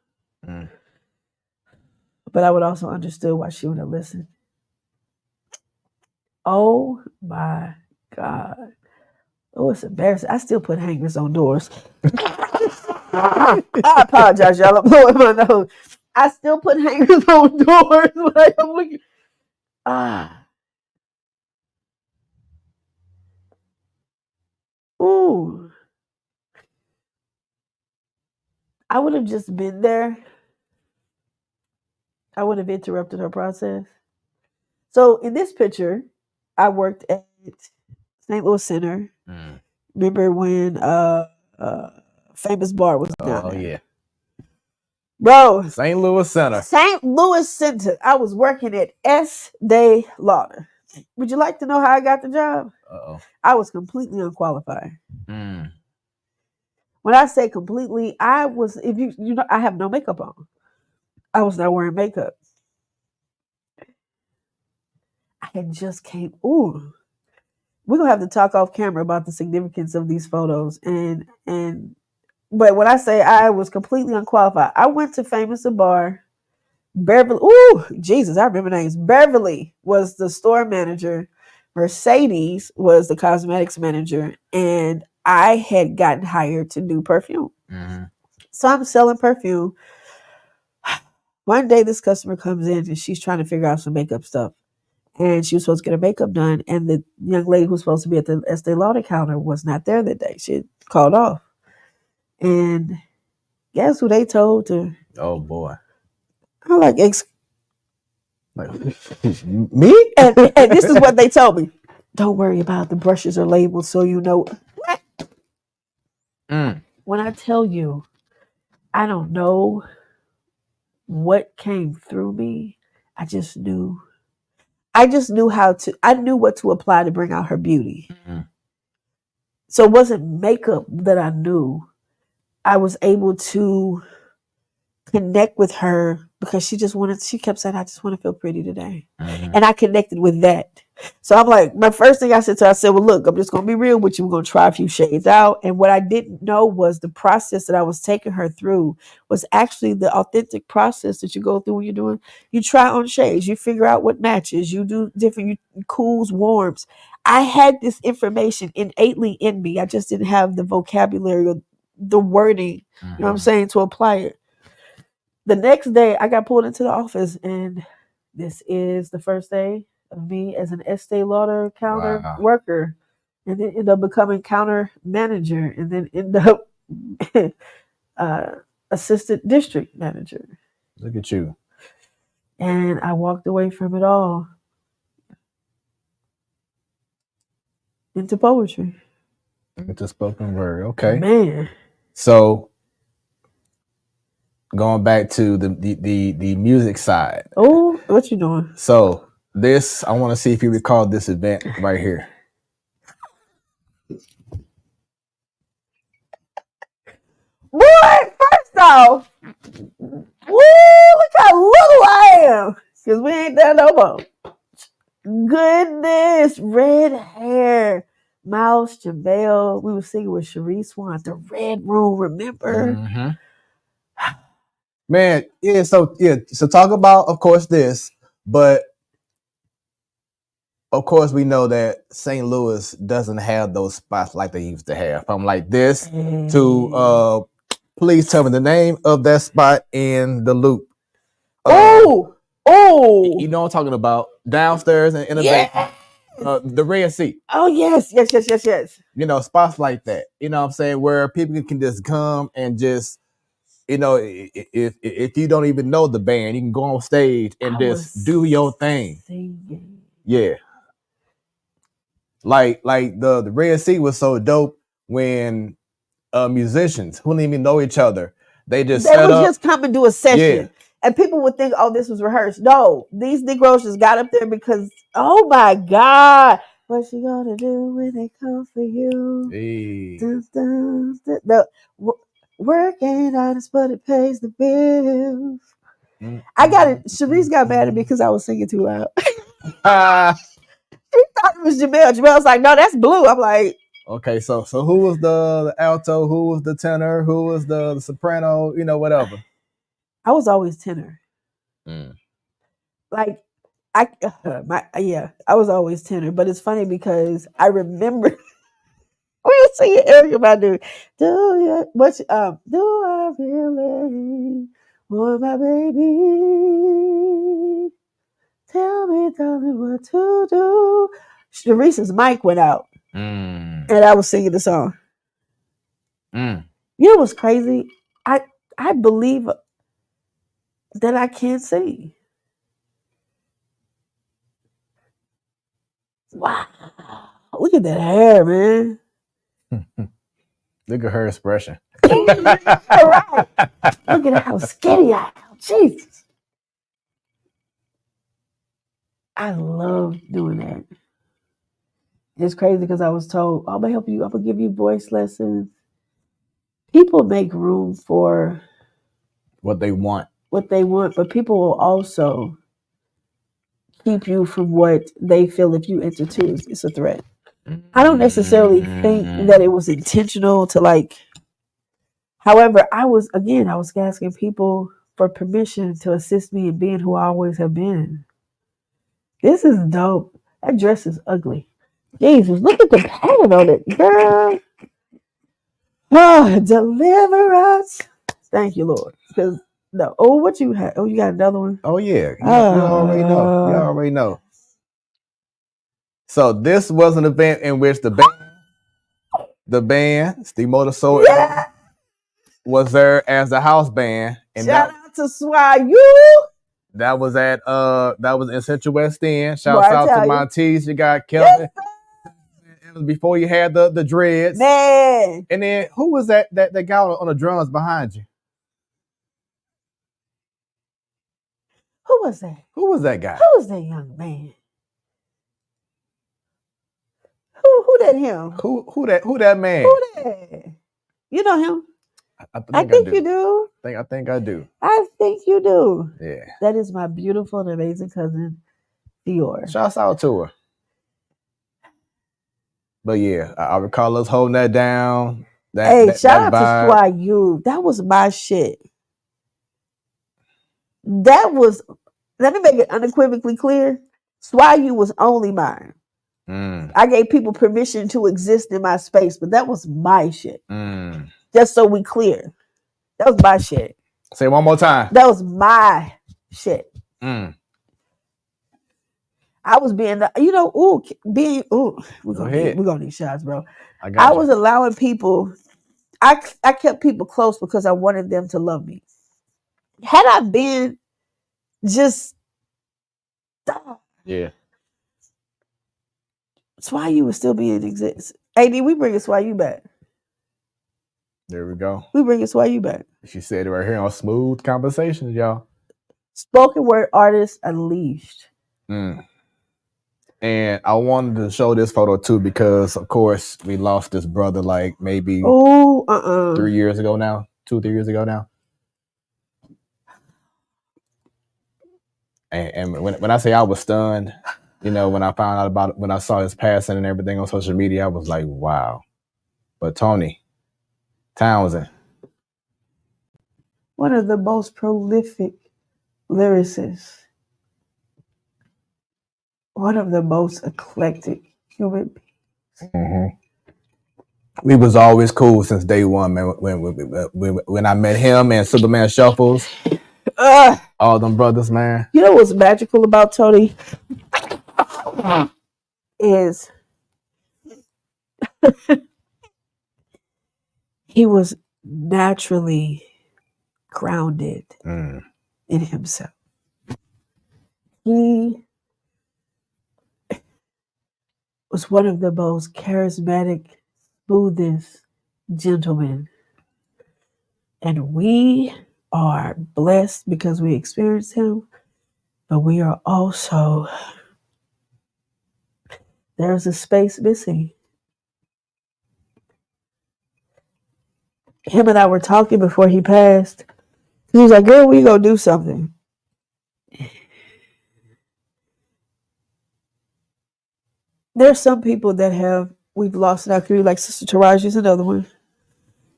But I would also understood why she would have listened. Oh my God. Oh, it's embarrassing. I still put hangers on doors. I apologize, y'all. I'm blowing my nose. I still put hangers on doors. Like I'm looking. Ooh. I would have just been there. I would have interrupted her process. So in this picture, I worked at St. Louis Center. Remember when Famous Bar was down there? Yeah. Bro. St. Louis Center. St. Louis Center. I was working at Estee Lauder. Would you like to know how I got the job? I was completely unqualified. When I say completely, I was, if you know, I have no makeup on. I was not wearing makeup. I had just came. Ooh, we're gonna have to talk off camera about the significance of these photos. But when I say I was completely unqualified, I went to Famous Bar. Beverly, ooh, Jesus, I remember names. Beverly was the store manager. Mercedes was the cosmetics manager, and I had gotten hired to do perfume. So I'm selling perfume. One day this customer comes in and she's trying to figure out some makeup stuff. And she was supposed to get her makeup done. And the young lady who was supposed to be at the Estee Lauder counter was not there that day. She had called off. And guess who they told to? Oh, boy. I'm like, me? And this is what they told me. Don't worry about it. The brushes are labeled so you know. When I tell you, I don't know what came through me. I just knew I knew what to apply to bring out her beauty. So it wasn't makeup that I knew. I was able to connect with her because she kept saying, I just want to feel pretty today. And I connected with that. So I'm like, my first thing I said to her, I said, well, look, I'm just going to be real with you. We're going to try a few shades out. And what I didn't know was the process that I was taking her through was actually the authentic process that you go through when you try on shades, you figure out what matches, you do different, you cools, warms. I had this information innately in me. I just didn't have the vocabulary or the wording, you know what I'm saying, to apply it. The next day, I got pulled into the office, and this is the first day of me as an Estee Lauder counter worker, and then end up becoming counter manager, and then end up assistant district manager. Look at you. And I walked away from it all into poetry. Into spoken word. Okay. Man. So going back to the music side. Oh, what you doing? So this, I want to see if you recall this event right here. Boy, first off, woo, look how little I am. Because we ain't there no more. Goodness, red hair. Miles Javale. We were singing with Cherie Swan. The Red Room, remember? Man, yeah, so talk about, of course, this, but of course we know that St. Louis doesn't have those spots like they used to have. From like this to please tell me the name of that spot in the Loop. Oh, you know what I'm talking about, downstairs and innovation. The Red Sea. Oh, yes. You know, spots like that. You know what I'm saying? Where people can just come and just, you know, if you don't even know the band, you can go on stage and just do your thing. Singing. Yeah. Like the Red Sea was so dope when musicians who didn't even know each other, they would just come and do a session. And people would think, oh, this was rehearsed. No, these Negroes just got up there because, oh my God, what you gonna do when they come for you? Hey. Dun, dun, dun. Work ain't honest, but it pays the bills. I got it. Sharice got mad at me because I was singing too loud. She thought it was Jamel. Jamel was like, no, that's Blue. I'm like, okay, so who was the alto? Who was the tenor? Who was the soprano? You know, whatever. I was always tenor. Like, I was always tenor. But it's funny because I remember we were singing Erica Badu. Do I really want my baby? Tell me, what to do. Sharice's mic went out, and I was singing the song. You know what's crazy? I believe that I can't sing. Wow, look at that hair, man. Look at her expression. All right. Look at how skinny I am. Jesus. I love doing that. It's crazy because I was told, I'm gonna help you, I'm gonna give you voice lessons. People make room for what they want, but people will also keep you from what they feel if you enter too. It's a threat. I don't necessarily think that it was intentional to like. However, I was asking people for permission to assist me in being who I always have been. This is dope. That dress is ugly. Jesus, look at the pattern on it, girl. Oh, deliver us. Thank you, Lord. Because what you had? Oh, you got another one? Oh yeah. You already know. You already know. So this was an event in which the band, Steve Motor Soul, was there as the house band. And shout out to Swayu. That was in Central West End. Shouts out to Montees. You got Kelvin. Yes, before you had the dreads. Man. And then who was that guy on the drums behind you? Who was that? Who was that guy? Who was that young man? Who that him? Who that man? Who that? You know him? I think you do. I think I do. I think you do. Yeah. That is my beautiful and amazing cousin, Dior. Shouts out to her. But yeah, I recall us holding that down. Shout out to Swayu. That was my shit. That was, let me make it unequivocally clear. Swayu was only mine. I gave people permission to exist in my space, but that was my shit. Just so we clear. That was my shit. Say it one more time. That was my shit. I was being, we're gonna need shots, bro. I was allowing people, I kept people close because I wanted them to love me. Had I been just, yeah. Swayu would still be in existence. AD, we bringing Swayu back. There we go. We bringing Swayu back. She said it right here on Smoooth Conversations, y'all. Spoken word artist unleashed. And I wanted to show this photo too because, of course, we lost this brother like maybe 3 years ago now. 2-3 years ago now. And when I say I was stunned, when I found out about it, when I saw his passing and everything on social media, I was like, wow. But Tony Townsend, one of the most prolific lyricists, one of the most eclectic human beings. We was always cool since day one, man. When I met him and Superman Shuffles, all them brothers, man. You know what's magical about Tony is he was naturally grounded in himself. He was one of the most charismatic, smoothest gentlemen. And we are blessed because we experienced him, but we are also, there's a space missing. him and I were talking before he passed. He was like, girl, we gonna do something. There's some people that we've lost in our community, like Sister Taraji is another one.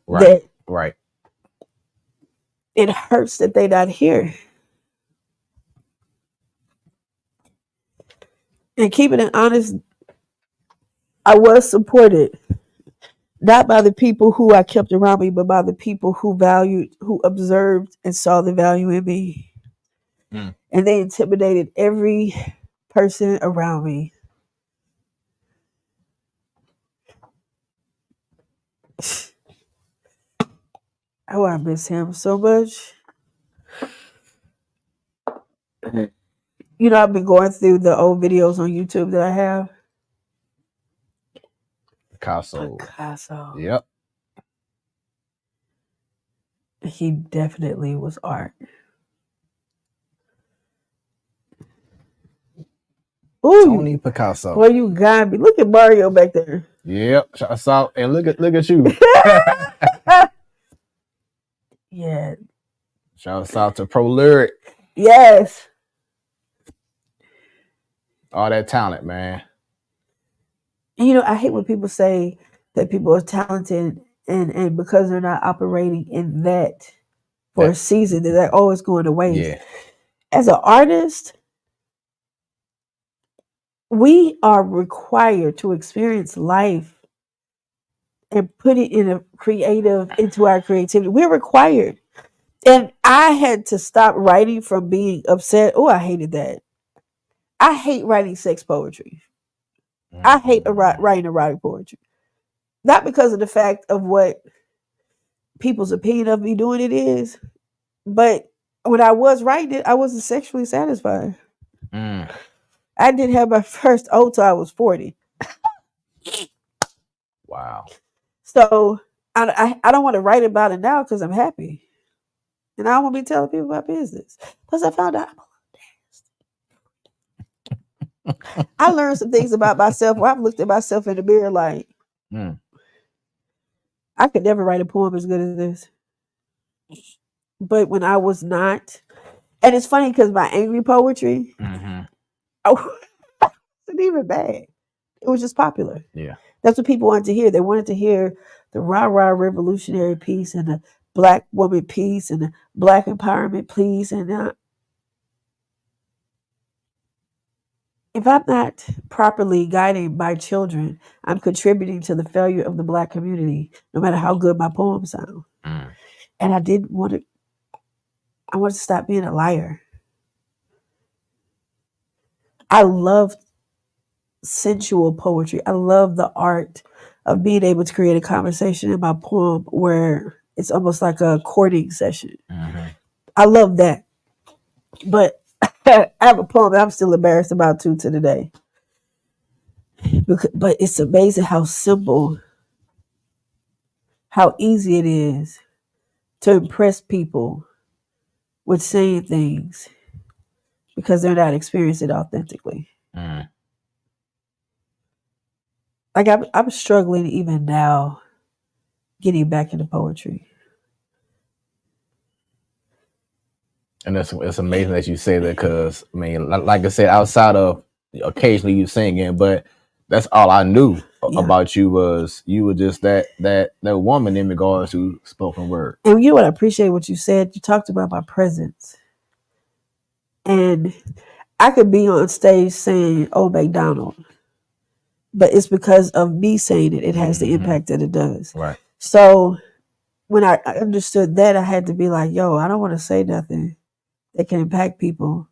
Right. Right. It hurts that they're not here. And keeping it honest, I was supported, not by the people who I kept around me, but by the people who observed and saw the value in me. And they intimidated every person around me. Oh, I miss him so much. You know, I've been going through the old videos on YouTube that I have. Picasso. Yep. He definitely was art. Ooh, Tony Picasso. Boy, you got me. Look at Mario back there. Yep. I saw, and look at you. Yeah. Shout out to Pro Lyric. Yes. All that talent, man. And, you know, I hate when people say that people are talented and because they're not operating in that for a season, that they're always going to waste. Yeah. As an artist, we are required to experience life and put it into our creativity. We're required. And I had to stop writing from being upset. Oh, I hated that. I hate writing sex poetry. I hate writing erotic poetry. Not because of the fact of what people's opinion of me doing it is, but when I was writing it, I wasn't sexually satisfied. I didn't have my first O till I was 40. Wow. So I don't want to write about it now because I'm happy. And I don't want to be telling people my business. Plus I found out I learned some things about myself where I've looked at myself in the mirror like, I could never write a poem as good as this. But when I was not, and it's funny because my angry poetry, it wasn't even bad. It was just popular. Yeah. That's what people wanted to hear. They wanted to hear the rah-rah revolutionary piece and the black woman piece and the black empowerment piece. And if I'm not properly guiding my children, I'm contributing to the failure of the black community, no matter how good my poems sound. And I wanted to stop being a liar. I love sensual poetry. I love the art of being able to create a conversation in my poem where it's almost like a courting session. I love that. But I have a poem that I'm still embarrassed about to today. But it's amazing how simple, how easy it is to impress people with saying things because they're not experiencing it authentically. Like I'm struggling even now getting back into poetry. And it's amazing that you say that because, I mean, like I said, outside of occasionally you singing, but that's all I knew about you was you were just that woman in regards to spoken word. And you know what I appreciate what you said? You talked about my presence. And I could be on stage saying, "Oh, McDonald," but it's because of me saying it. It has the impact that it does. Right. So when I understood that, I had to be like, yo, I don't want to say nothing that can impact people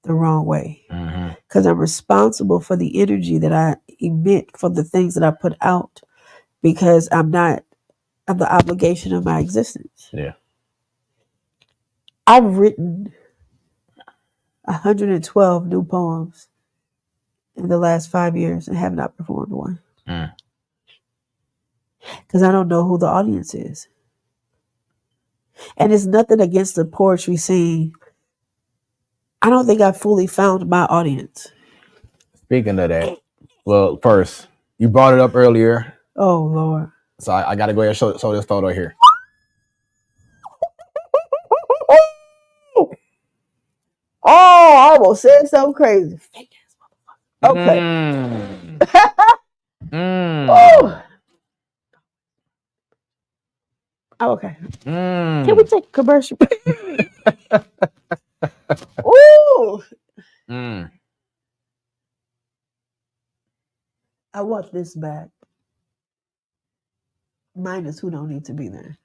the wrong way. Because I'm responsible for the energy that I emit, for the things that I put out, because I'm the obligation of my existence. Yeah. I've written 112 new poems in the last 5 years and have not performed one. Because I don't know who the audience is. And it's nothing against the poetry scene. I don't think I fully found my audience. Speaking of that, well, first, you brought it up earlier. Oh, Lord. So I got to go ahead and show this photo here. Oh, I almost said something crazy. Okay. Oh, okay. Can we take a commercial? Ooh. I want this back. Minus who don't need to be there.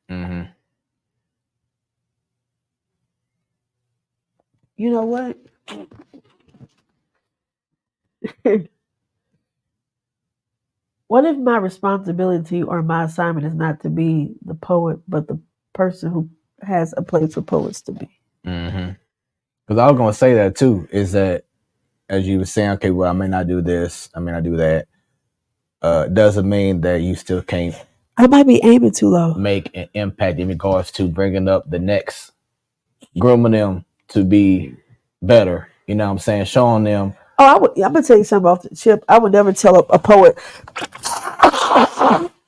You know what? What if my responsibility or my assignment is not to be the poet, but the person who has a place for poets to be? Because I was gonna say that too. Is that as you were saying, okay, well, I may not do this, I may not do that. Doesn't mean that you still can't. I might be aiming too low. Make an impact in regards to bringing up the next, grooming them to be better. You know what I'm saying? Showing them. Oh, I'm gonna tell you something off the chip. I would never tell a poet.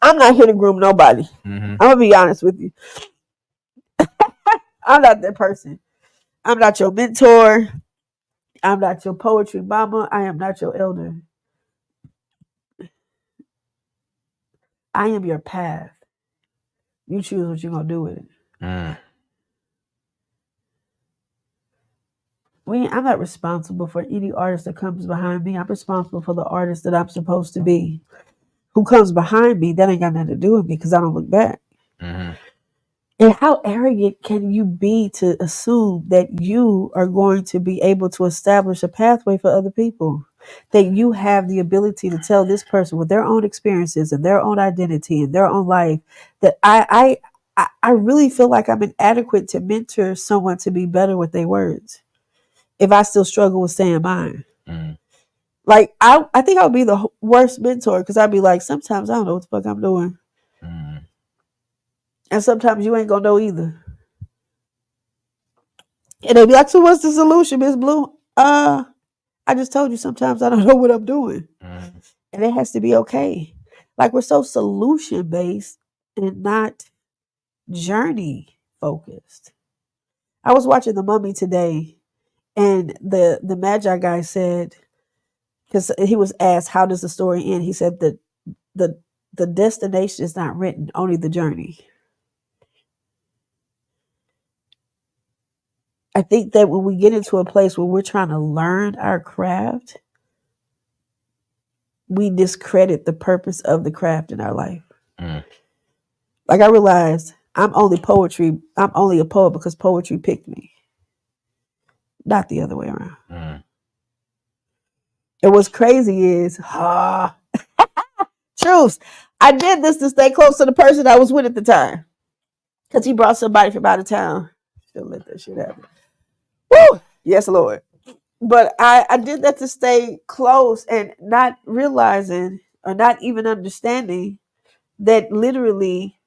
I'm not here to groom nobody. I'm gonna be honest with you. I'm not that person. I'm not your mentor. I'm not your poetry mama. I am not your elder. I am your path. You choose what you're gonna do with it. I'm not responsible for any artist that comes behind me. I'm responsible for the artist that I'm supposed to be. Who comes behind me, that ain't got nothing to do with me because I don't look back. And how arrogant can you be to assume that you are going to be able to establish a pathway for other people? That you have the ability to tell this person with their own experiences and their own identity and their own life that I really feel like I'm inadequate to mentor someone to be better with their words if I still struggle with saying mine. Like, I think I would be the worst mentor because I'd be like, sometimes I don't know what the fuck I'm doing. And sometimes you ain't gonna know either. And they'd be like, so what's the solution, Miss Blue? I just told you sometimes I don't know what I'm doing. And it has to be okay. Like, we're so solution based and not journey focused. I was watching The Mummy today, and the Magi guy said, because he was asked, how does the story end? He said that the destination is not written, only the journey. I think that when we get into a place where we're trying to learn our craft, we discredit the purpose of the craft in our life. Like, I realized I'm only a poet because poetry picked me, not the other way around. And what's crazy is, truth, I did this to stay close to the person I was with at the time, because he brought somebody from out of town. Should let that shit happen. Woo! Yes, Lord. But I did that to stay close and not realizing or not even understanding that literally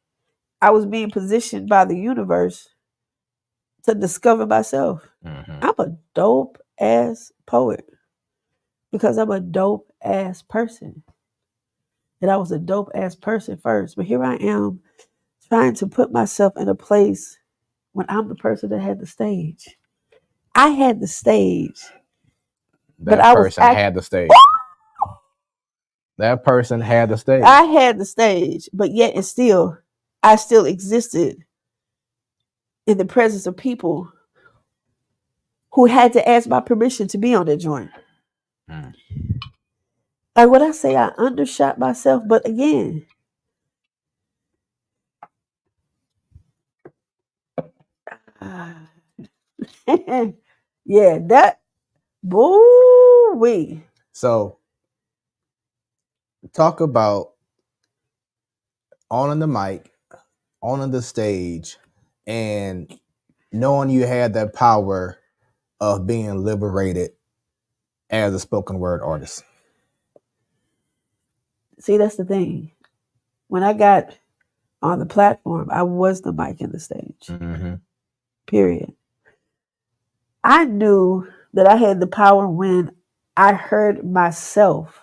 I was being positioned by the universe to discover myself. I'm a dope ass poet because I'm a dope ass person. And I was a dope ass person first. But here I am trying to put myself in a place when I'm the person that had the stage. I had the stage. That person had the stage. That person had the stage. I had the stage, but yet I still existed in the presence of people who had to ask my permission to be on that joint. Like, when I say I undershot myself, but again, yeah, that boo-wee. So, talk about on the mic, on the stage, and knowing you had that power of being liberated as a spoken word artist. See, that's the thing. When I got on the platform, I was the mic and the stage. Period. I knew that I had the power when I heard myself.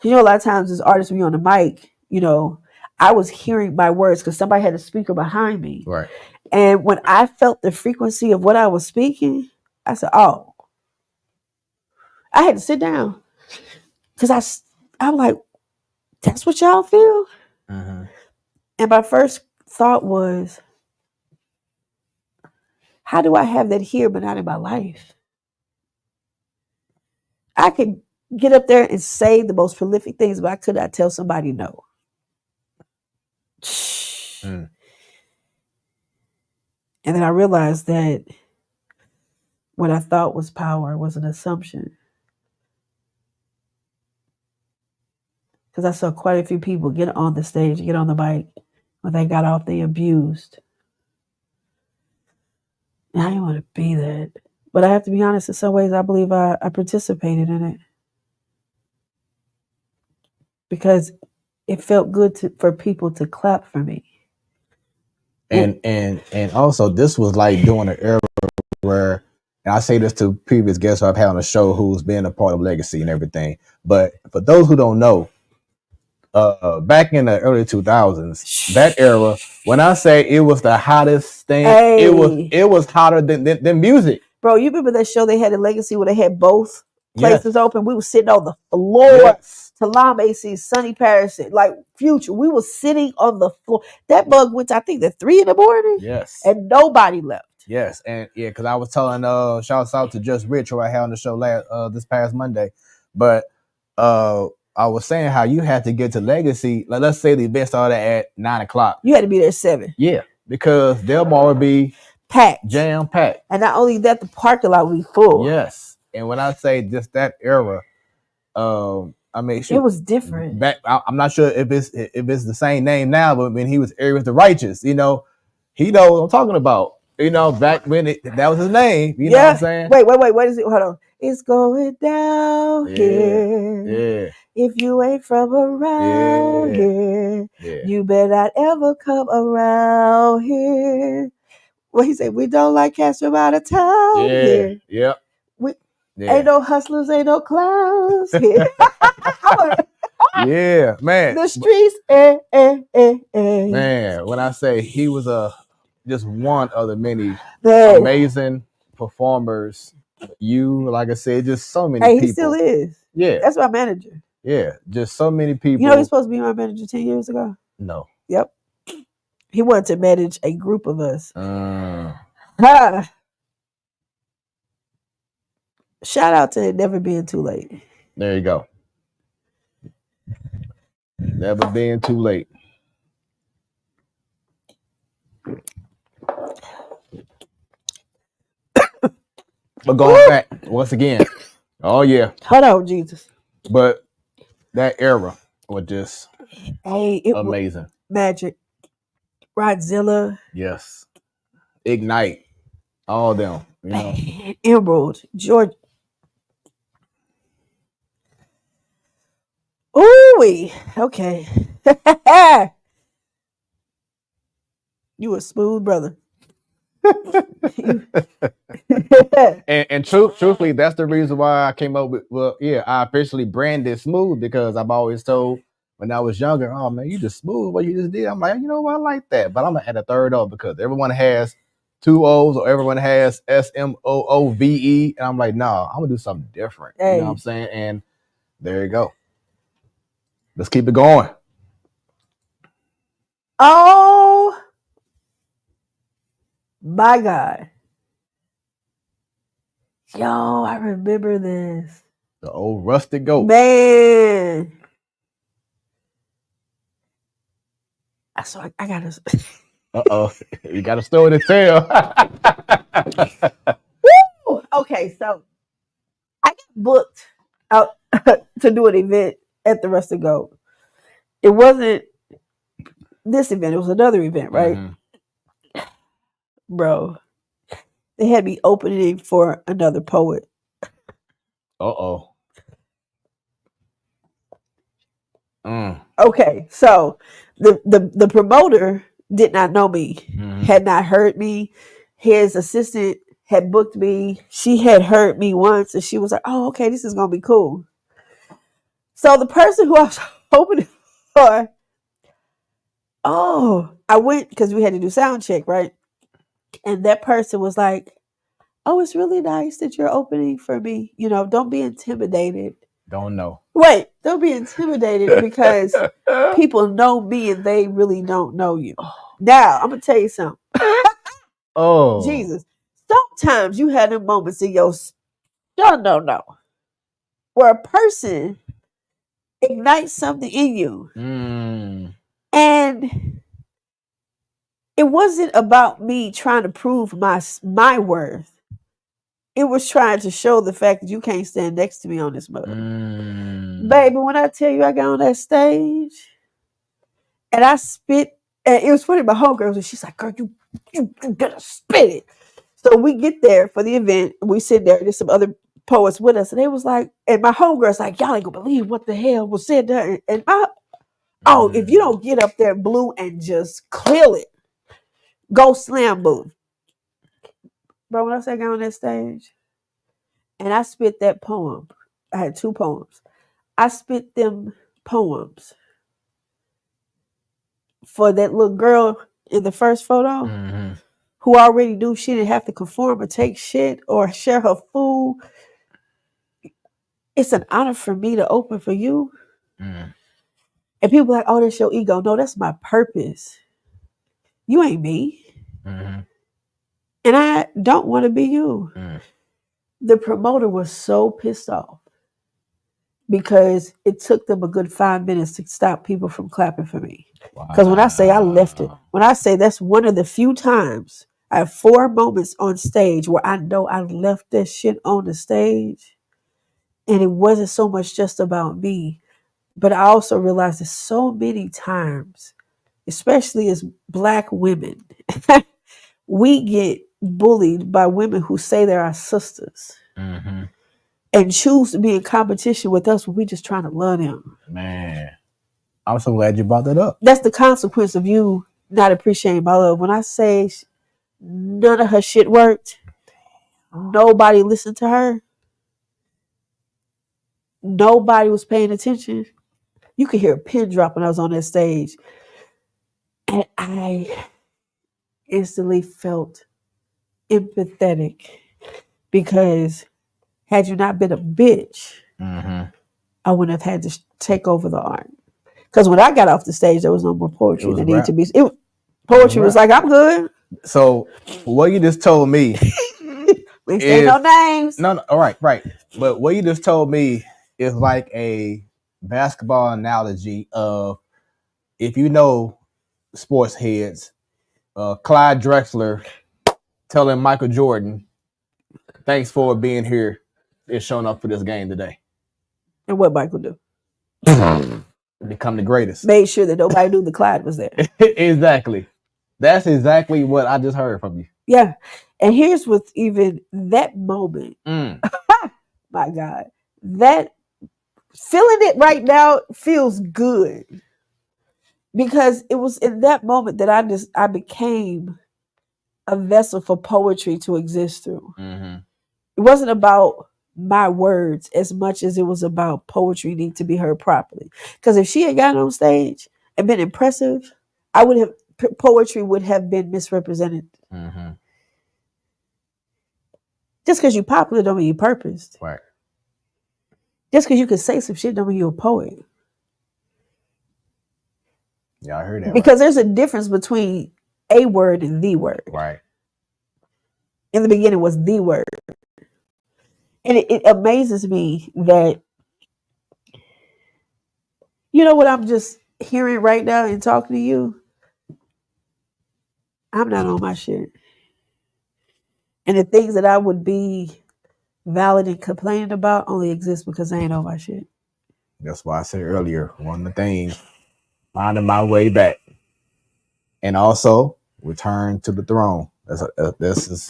You know, a lot of times as artists, when you're on the mic, you know, I was hearing my words because somebody had a speaker behind me. Right. And when I felt the frequency of what I was speaking, I said, oh, I had to sit down because I'm like, that's what y'all feel? Mm-hmm. And my first thought was, how do I have that here but not in my life? I could get up there and say the most prolific things, but I could not tell somebody no. Mm. And then I realized that what I thought was power was an assumption. Because I saw quite a few people get on the stage, get on the mic. When they got off, they abused. And I didn't want to be that. But I have to be honest, in some ways, I believe I participated in it. Because it felt good for people to clap for me. And also, this was like during an era where, and I say this to previous guests who I've had on the show who's been a part of Legacy and everything. But for those who don't know, back in the early 2000s, that era, when I say it was the hottest thing, it was hotter than music. Bro, you remember that show they had in Legacy where they had both places open? We were sitting on the floor. Yes. Talam AC, Sonny Paris, like Future. We were sitting on the floor. That bug went to, I think, at 3 a.m. Yes. And nobody left. Yes. And yeah, because I was telling shouts out to Just Rich, who I had on the show this past Monday. But I was saying how you had to get to Legacy. Like, let's say the event started at 9 o'clock. You had to be there at 7. Yeah, because their bar would be packed, jam packed, and not only that, the parking lot would be full. Yes, and when I say just that era, I mean, it was different. Back, I'm not sure if it's the same name now, but when he was Aries the Righteous, he knows what I'm talking about. Back when that was his name. You know what I'm saying? Wait. What is it? Hold on. It's going down here. Yeah. If you ain't from around here, you better not ever come around here. Well, he said, we don't like cats from out of town here. Yep. Ain't no hustlers, ain't no clowns here. Yeah, man. The streets, Man, when I say he was just one of the many amazing performers, like I said, just so many people. He still is. Yeah. That's my manager. Yeah, just so many people. You know he's supposed to be my manager 10 years ago? No. Yep. He wanted to manage a group of us. Shout out to it never being too late. There you go. Never being too late. But going back once again. Oh yeah. Hold on, Jesus. But that era was just amazing. Magic. Rodzilla. Yes. Ignite. All of them. Emerald. George. Ooh, okay. You a smooth brother. and truthfully, that's the reason why I came up with. Well, yeah, I officially branded Smooth because I've always told when I was younger, oh man, you just smooth what you just did. I'm like, you know what, I like that, but I'm gonna add a third O because everyone has 2 O's or everyone has SMOOVE, and I'm like, no, I'm gonna do something different. You know what I'm saying? And there you go. Let's keep it going. Oh my God. Yo, I remember this. The old rusted goat. Man. So I gotta. You got a story to tell. Woo! Okay, so I got booked out to do an event at the Rusted Goat. It wasn't this event; it was another event, right? Mm-hmm. Bro, they had me opening for another poet. Okay, so the promoter did not know me, had not heard me. His assistant had booked me. She had heard me once, and she was like, "Oh, okay, this is gonna be cool." So the person who I was opening for, I went because we had to do sound check, right? And that person was like, oh, it's really nice that you're opening for me. You know, don't be intimidated. Don't know. Wait, don't be intimidated because people know me and they really don't know you. Now, I'm going to tell you something. Oh. Jesus. Sometimes you had them moments in your no, where a person ignites something in you. And it wasn't about me trying to prove my worth. It was trying to show the fact that you can't stand next to me on this mother. Baby, when I tell you I got on that stage and I spit, and it was funny, my homegirl was, she's like, girl, you gotta spit it. So we get there for the event, we sit there, there's some other poets with us, and they was like, and my homegirl's like, y'all ain't gonna believe what the hell was said there. And if you don't get up there, Blue, and just kill it, go slam Boo. Bro, when I say I got on that stage and I spit that poem, I had 2 poems. I spit them poems for that little girl in the first photo who already knew she didn't have to conform or take shit or share her food. It's an honor for me to open for you. And people are like, oh, that's your ego. No, that's my purpose. You ain't me. And I don't want to be you. The promoter was so pissed off because it took them a good 5 minutes to stop people from clapping for me. Because when I say I left it, when I say that's one of the few times I have 4 moments on stage where I know I left that shit on the stage. And it wasn't so much just about me. But I also realized that so many times, especially as Black women, we get bullied by women who say they're our sisters and choose to be in competition with us when we just trying to love them. Man, I'm so glad you brought that up. That's the consequence of you not appreciating my love. When I say none of her shit worked, nobody listened to her, nobody was paying attention. You could hear a pin drop when I was on that stage. And I instantly felt empathetic because had you not been a bitch, I wouldn't have had to take over the art. Because when I got off the stage, there was no more poetry that needed to be. Poetry was like, I'm good. So what you just told me, we say no names. No, all right. But what you just told me is like a basketball analogy of, if you know sports heads, Clyde Drexler telling Michael Jordan, thanks for being here and showing up for this game today. And what Michael do? Become the greatest. Made sure that nobody knew the Clyde was there. Exactly. That's exactly what I just heard from you. Yeah. And here's what's even that moment. My God. That feeling it right now feels good. Because it was in that moment that I became a vessel for poetry to exist through. It wasn't about my words as much as it was about poetry needing to be heard properly. Because if she had gotten on stage and been impressive, poetry would have been misrepresented. Just because you're popular don't mean you purposed. Right. Just because you can say some shit don't mean you're a poet. Yeah, I heard that. Because there's a difference between a word and the word. Right. In the beginning was the word. And it amazes me that, you know what I'm just hearing right now and talking to you? I'm not on my shit. And the things that I would be valid and complaining about only exist because I ain't on my shit. That's why I said earlier, one of the things, finding my way back. And also return to the throne. That's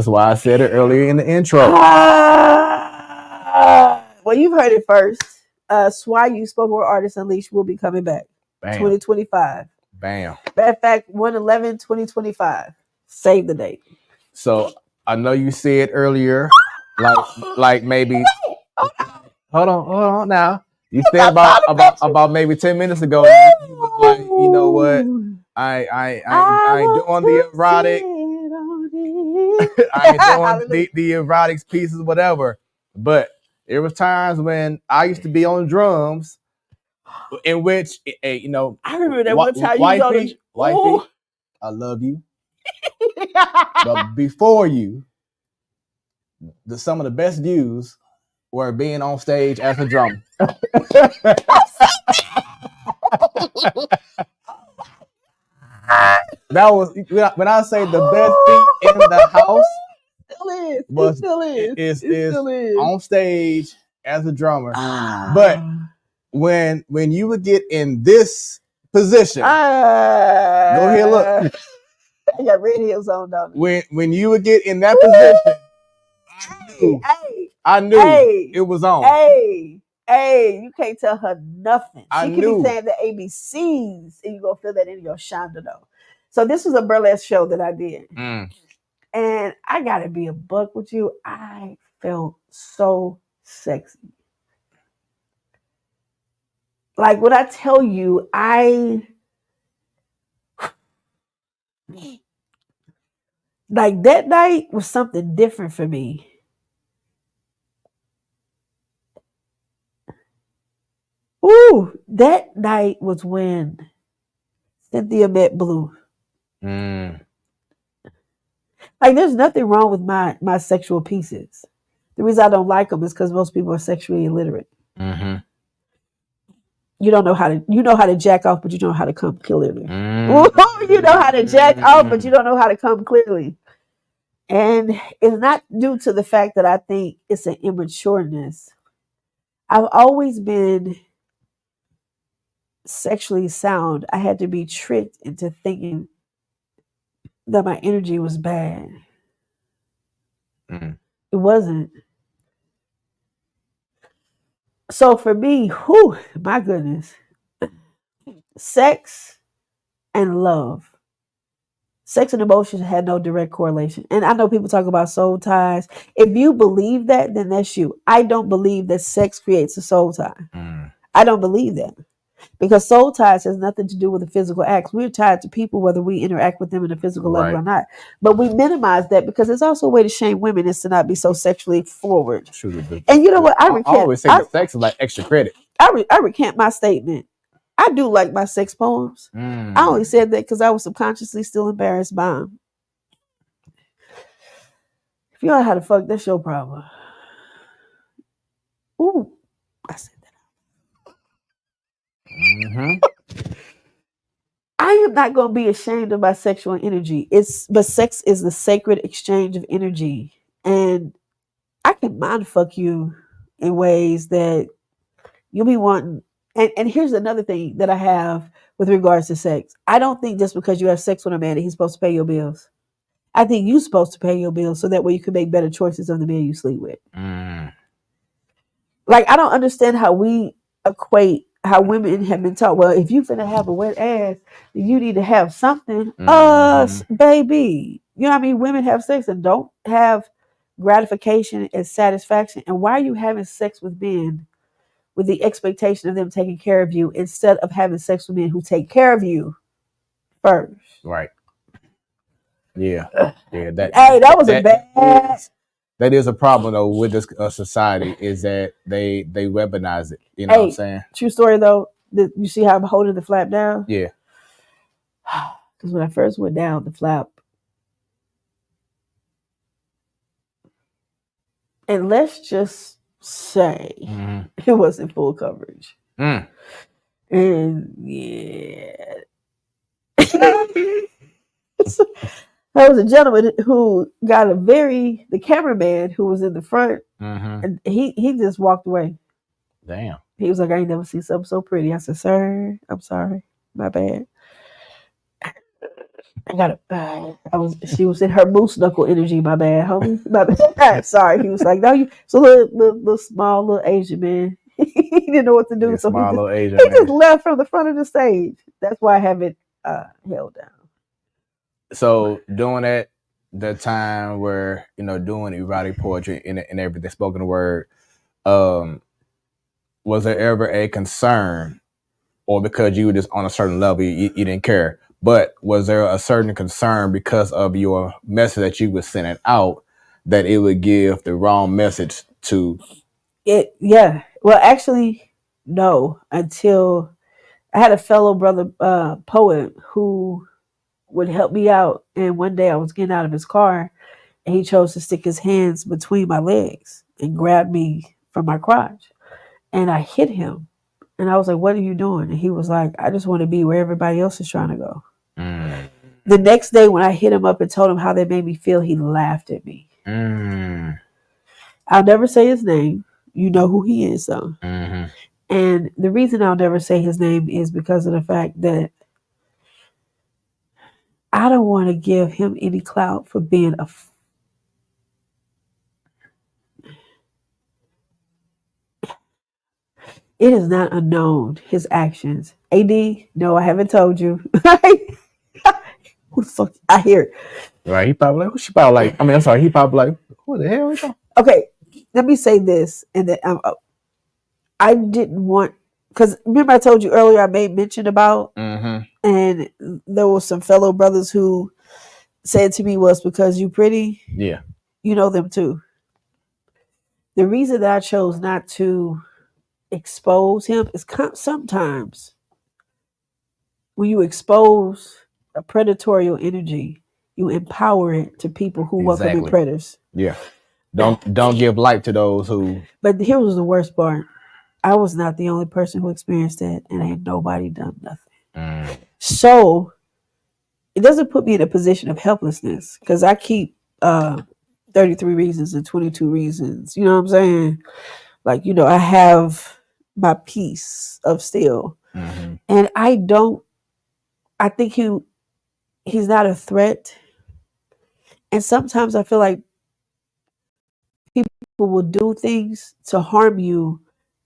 why I said it earlier in the intro. Well, you've heard it first. SWIU Spoken Word Artists Unleashed will be coming back. Bam. 2025. Bam. Matter of fact, 1/11/2025. Save the date. So I know you said earlier, like maybe. Hold on now. You said about maybe 10 minutes ago. You was like, you know what? I ain't doing the erotic. I ain't doing the erotic pieces, whatever. But there was times when I used to be on drums, in which, you know, I remember that one time you was on the wifey, I love you. But before you, some of the best views were being on stage as a drummer. That was when I say the best seat in the house. Is on stage as a drummer. But when you would get in this position, go ahead, look. I got red heels on, don't I? When you would get in that position, I knew it was on. Hey, you can't tell her nothing. She could be saying the ABCs, and you gonna feel that in your shonda though. So this was a burlesque show that I did. And I gotta be a buck with you. I felt so sexy. Like when I tell you, like that night was something different for me. Ooh, that night was when Cynthia met Blue. Like, there's nothing wrong with my sexual pieces. The reason I don't like them is because most people are sexually illiterate. You don't know how to jack off, but you don't know how to come clearly. You know how to jack off, but you don't know how to come clearly. And it's not due to the fact that I think it's an immatureness. I've always been sexually sound. I had to be tricked into thinking that my energy was bad. It wasn't. So for me, my goodness, sex and love. Sex and emotions had no direct correlation. And I know people talk about soul ties. If you believe that, then that's you. I don't believe that sex creates a soul tie. I don't believe that. Because soul ties has nothing to do with the physical acts. We're tied to people whether we interact with them in a physical level or not. But we minimize that because it's also a way to shame women is to not be so sexually forward. And you know what? I always say that sex is like extra credit. I recant my statement. I do like my sex poems. I only said that because I was subconsciously still embarrassed by them. If you don't know how to fuck, that's your problem. Ooh, I said that. I am not going to be ashamed of my sexual energy. But sex is the sacred exchange of energy. And I can mind fuck you in ways that you'll be wanting. And here's another thing that I have with regards to sex. I don't think just because you have sex with a man that he's supposed to pay your bills. I think you're supposed to pay your bills so that way you can make better choices of the man you sleep with. Like, I don't understand how we equate how women have been taught, well, if you finna have a wet ass, then you need to have something. Baby. You know what I mean? Women have sex and don't have gratification and satisfaction. And why are you having sex with men with the expectation of them taking care of you instead of having sex with men who take care of you first? Right. Yeah. That was a bad. That is a problem though with this society is that they weaponize it. You know what I'm saying? True story though. You see how I'm holding the flap down? Yeah. Because when I first went down the flap, and let's just say it wasn't full coverage. And yeah. There was a gentleman who got the cameraman who was in the front, and he just walked away. Damn. He was like, I ain't never seen something so pretty. I said, sir, I'm sorry. My bad. I got it. She was in her moose knuckle energy. My bad, homie. My bad. Sorry. He was like, no, so little small little Asian man. He didn't know what to do. So he just left from the front of the stage. That's why I have it held down. So doing that time where, doing erotic poetry and everything, spoken word, was there ever a concern, or because you were just on a certain level, you didn't care, But was there a certain concern because of your message that you were sending out that it would give the wrong message to it? Yeah. Well, actually, no. Until I had a fellow brother poet who would help me out, and one day I was getting out of his car, and he chose to stick his hands between my legs and grab me from my crotch, and I hit him, and I was like, "What are you doing?" And he was like, "I just want to be where everybody else is trying to go." The next day, when I hit him up and told him how they made me feel, he laughed at me. I'll never say his name. You know who he is, though. And the reason I'll never say his name is because of the fact that I don't want to give him any clout for being a. It is not unknown, his actions. AD, no, I haven't told you. Who the fuck? I hear it. Right, he probably like, she probably like, I mean, I'm sorry, he probably like, what the hell is that? Okay, let me say this, and then I didn't want, because remember I told you earlier I made mention about, and there were some fellow brothers who said to me, "Was because you pretty?" Yeah, you know them too. The reason that I chose not to expose him is sometimes when you expose a predatory energy, you empower it to people who welcome in predators. Yeah. Don't give light to those who. But here was the worst part. I was not the only person who experienced that, and ain't nobody done nothing. So it doesn't put me in a position of helplessness because I keep 33 reasons and 22 reasons. You know what I'm saying? Like, you know, I have my piece of steel, and I think he's not a threat. And sometimes I feel like people will do things to harm you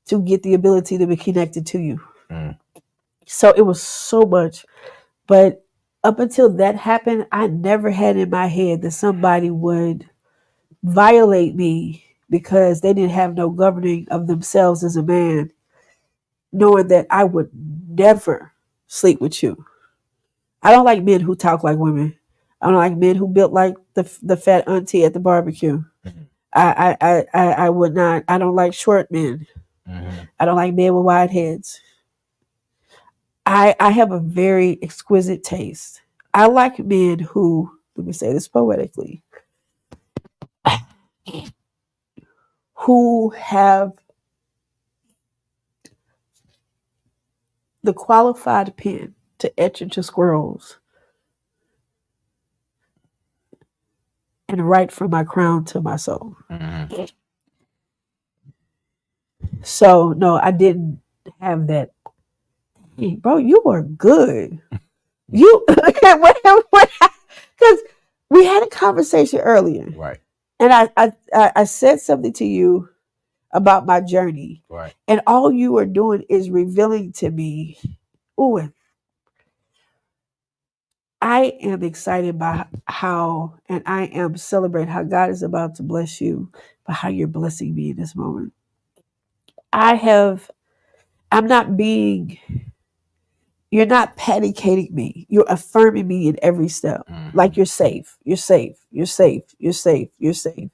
to get the ability to be connected to you. So it was so much. But up until that happened, I never had in my head that somebody would violate me because they didn't have no governing of themselves as a man, knowing that I would never sleep with you. I don't like men who talk like women. I don't like men who built like the fat auntie at the barbecue. I would not. I don't like short men. I don't like men with wide heads. I have a very exquisite taste. I like men who, let me say this poetically, who have the qualified pen to etch into scrolls and write from my crown to my soul. So no, I didn't have that. Hey, bro, you are good. You because we had a conversation earlier, right? And I said something to you about my journey, right? And all you are doing is revealing to me. Ooh, I am excited by how, and I am celebrating how God is about to bless you, by how you're blessing me in this moment. I'm not being. You're not panicating me. You're affirming me in every step. Like you're safe. You're safe. You're safe. You're safe. You're safe.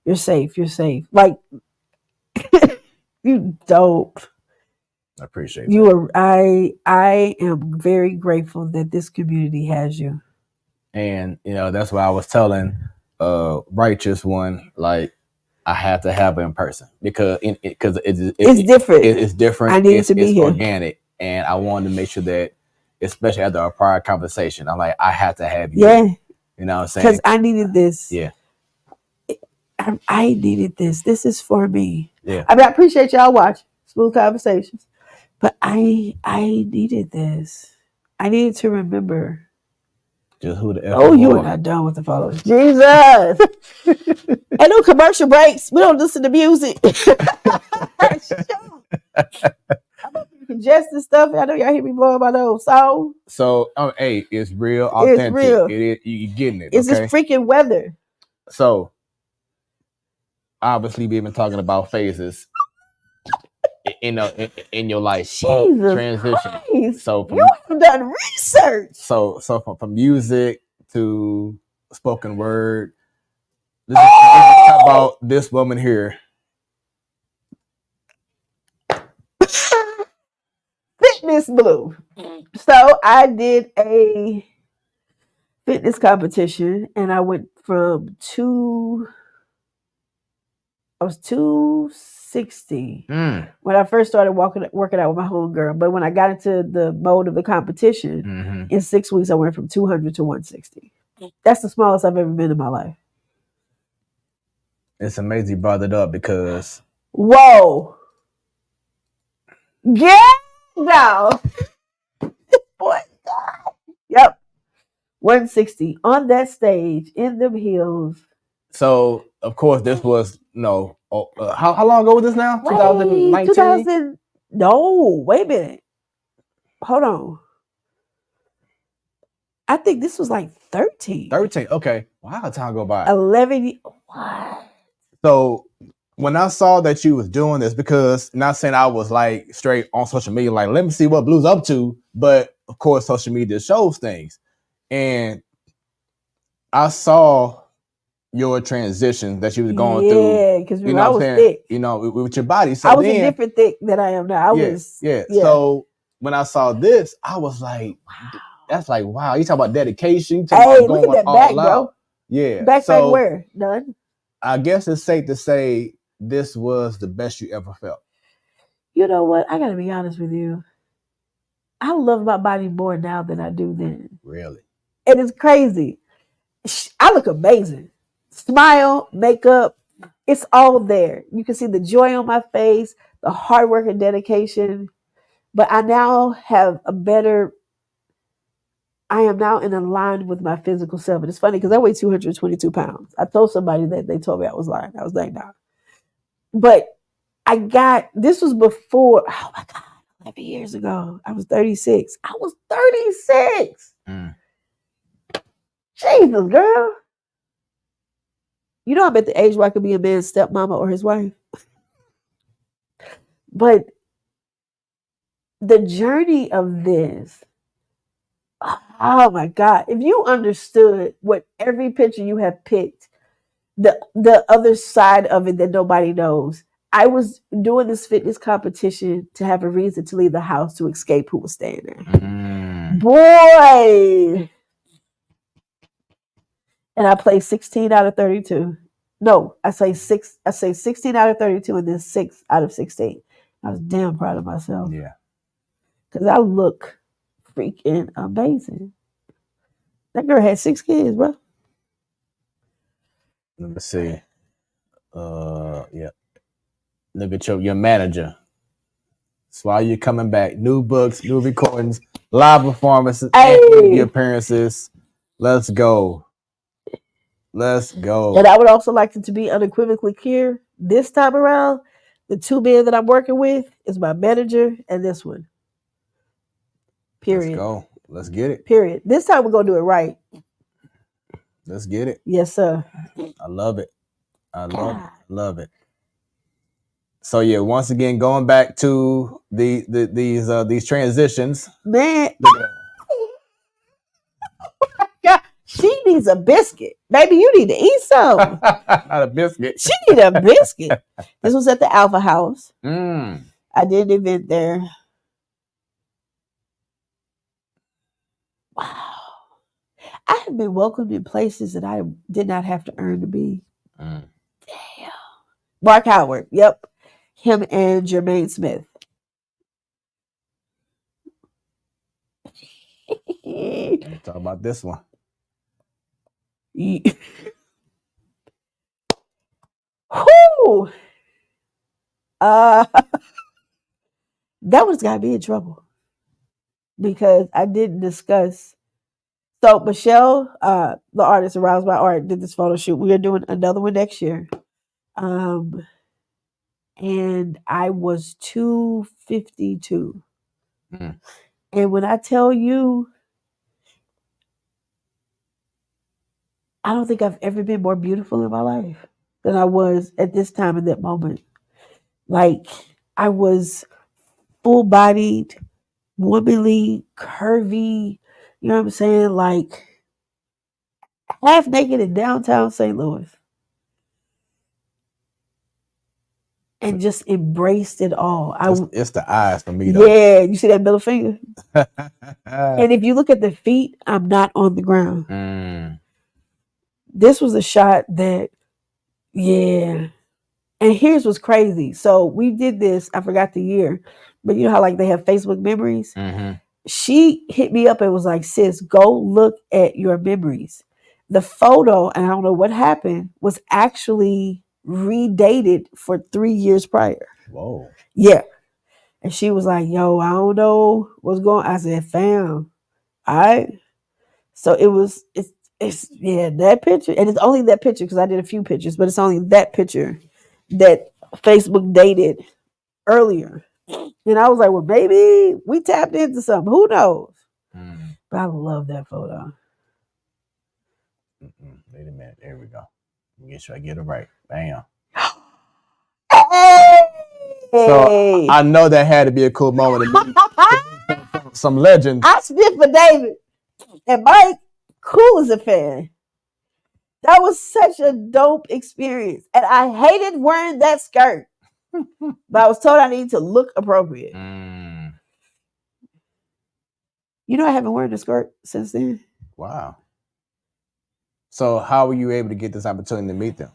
You're safe. You're safe. Like you dope. I appreciate you that. I am very grateful that this community has you. And you know, that's why I was telling Righteous One, like I have to have it in person because it's different. It's different. I need to be here. Organic. And I wanted to make sure that, especially after our prior conversation, I'm like, I have to have you. Yeah. You know what I'm saying? Because I needed this. Yeah. I needed this. This is for me. Yeah. I mean, I appreciate y'all watching Smoooth Conversations, but I needed this. I needed to remember. Just who the F. Oh, you are not done with the followers. Jesus. And no commercial breaks. We don't listen to music. Congested stuff. I know y'all hear me blowing my nose. So, hey, it's real, authentic. It's real. You're getting it. It's okay? this freaking weather. So, obviously, we've been talking about phases. in your life. Jesus transition. Christ. So You have done research. So from music to spoken word. Let's talk about this woman here. Fitness Blue. So I did a fitness competition, and I went from I was 260 when I first started working out with my homegirl. But when I got into the mode of the competition, in 6 weeks I went from 200 to 160. That's the smallest I've ever been in my life. It's amazing you brought it up because whoa, get down, boy. Yep, 160 on that stage in them heels. So of course this was how long ago was this now? 2019. No, wait a minute. Hold on. I think this was like 13. 13. Okay. Wow, time go by. 11. What? So when I saw that you was doing this, because not saying I was like straight on social media, like let me see what Blue's up to, but of course social media shows things, and I saw your transition that you was going through. Yeah, because I was thick. With your body. So I was a different thick than I am now. I was. Yeah. So when I saw this, I was like, wow. That's like, wow. You talk about dedication. You talk about look at that back, bro. Yeah. Back where? None. I guess it's safe to say this was the best you ever felt. You know what? I got to be honest with you. I love my body more now than I do then. Really? And it's crazy. I look amazing. Smile, makeup, it's all there. You can see the joy on my face, the hard work and dedication. But I now have I am now in line with my physical self. And it's funny because I weigh 222 pounds. I told somebody that they told me I was lying. I was like, nah. But this was before, oh my God, 11 years ago. I was 36. I was 36. Jesus, girl. You know I'm at the age where I could be a man's stepmama or his wife. But the journey of this, oh my God, if you understood what every picture you have picked, the other side of it that nobody knows. I was doing this fitness competition to have a reason to leave the house to escape who was staying there. Boy. And I played 16 out of 32. No, I say 16 out of 32 and then 6 out of 16. I was damn proud of myself. Yeah. Because I look freaking amazing. That girl had 6 kids, bro. Let me see. Yeah. Look at your manager. That's why you're coming back. New books, new recordings, live performances, and appearances. Let's go. Let's go. And I would also like it to be unequivocally clear. This time around, the 2 men that I'm working with is my manager and this one. Period. Let's go. Let's get it. Period. This time we're going to do it right. Let's get it. Yes, sir. I love it. I love it. So yeah, once again, going back to these transitions. Man. God, she needs a biscuit. Baby, you need to eat some. A biscuit. She need a biscuit. This was at the Alpha House. I did an event there. Wow. I have been welcomed in places that I did not have to earn to be. Damn. Mark Howard. Yep. Him and Jermaine Smith. Let's talk about this one. Whoo! That one's got me in trouble because I didn't discuss. So Michelle, the artist Aroused by Art, did this photo shoot. We are doing another one next year. And I was 252. And when I tell you, I don't think I've ever been more beautiful in my life than I was at this time in that moment. Like, I was full-bodied, womanly, curvy, you know what I'm saying? Like half naked in downtown St. Louis. And just embraced it all. It's the eyes for me, though. Yeah, you see that middle finger? And if you look at the feet, I'm not on the ground. This was a shot that, yeah. And here's what's crazy. So we did this, I forgot the year, but you know how like they have Facebook memories? She hit me up and was like, sis, go look at your memories. The photo, and I don't know what happened, was actually redated for 3 years prior. Whoa. Yeah. And she was like, yo, I don't know what's going on. I said, fam, all right. So it's yeah, that picture. And it's only that picture because I did a few pictures, but it's only that picture that Facebook dated earlier. And I was like, well, baby, we tapped into something. Who knows? But I love that photo. Wait a minute. There we go. Make sure I get it right. Bam. Hey! So I know that had to be a cool moment. Some legends. I spit for David. And Mike, cool as a fan. That was such a dope experience. And I hated wearing that skirt. But I was told I needed to look appropriate. You know, I haven't worn a skirt since then. Wow. So how were you able to get this opportunity to meet them?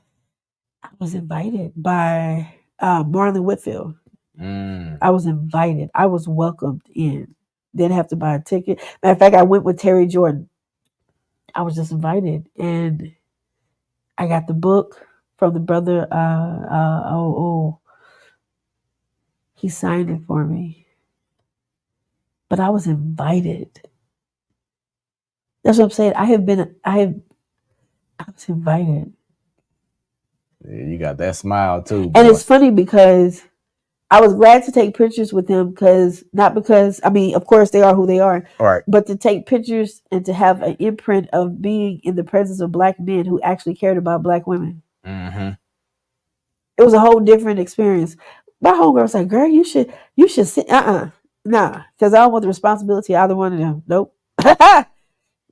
I was invited by Marlon Whitfield. I was invited. I was welcomed in. Didn't have to buy a ticket. Matter of fact, I went with Terry Jordan. I was just invited. And I got the book from the brother. He signed it for me. But I was invited. That's what I'm saying. I was invited. Yeah, you got that smile too. And it's funny because I was glad to take pictures with them because of course they are who they are. Right. But to take pictures and to have an imprint of being in the presence of Black men who actually cared about Black women. It was a whole different experience. My homegirl was like, girl, you should sit. Nah, because I don't want the responsibility of either one of them. Nope.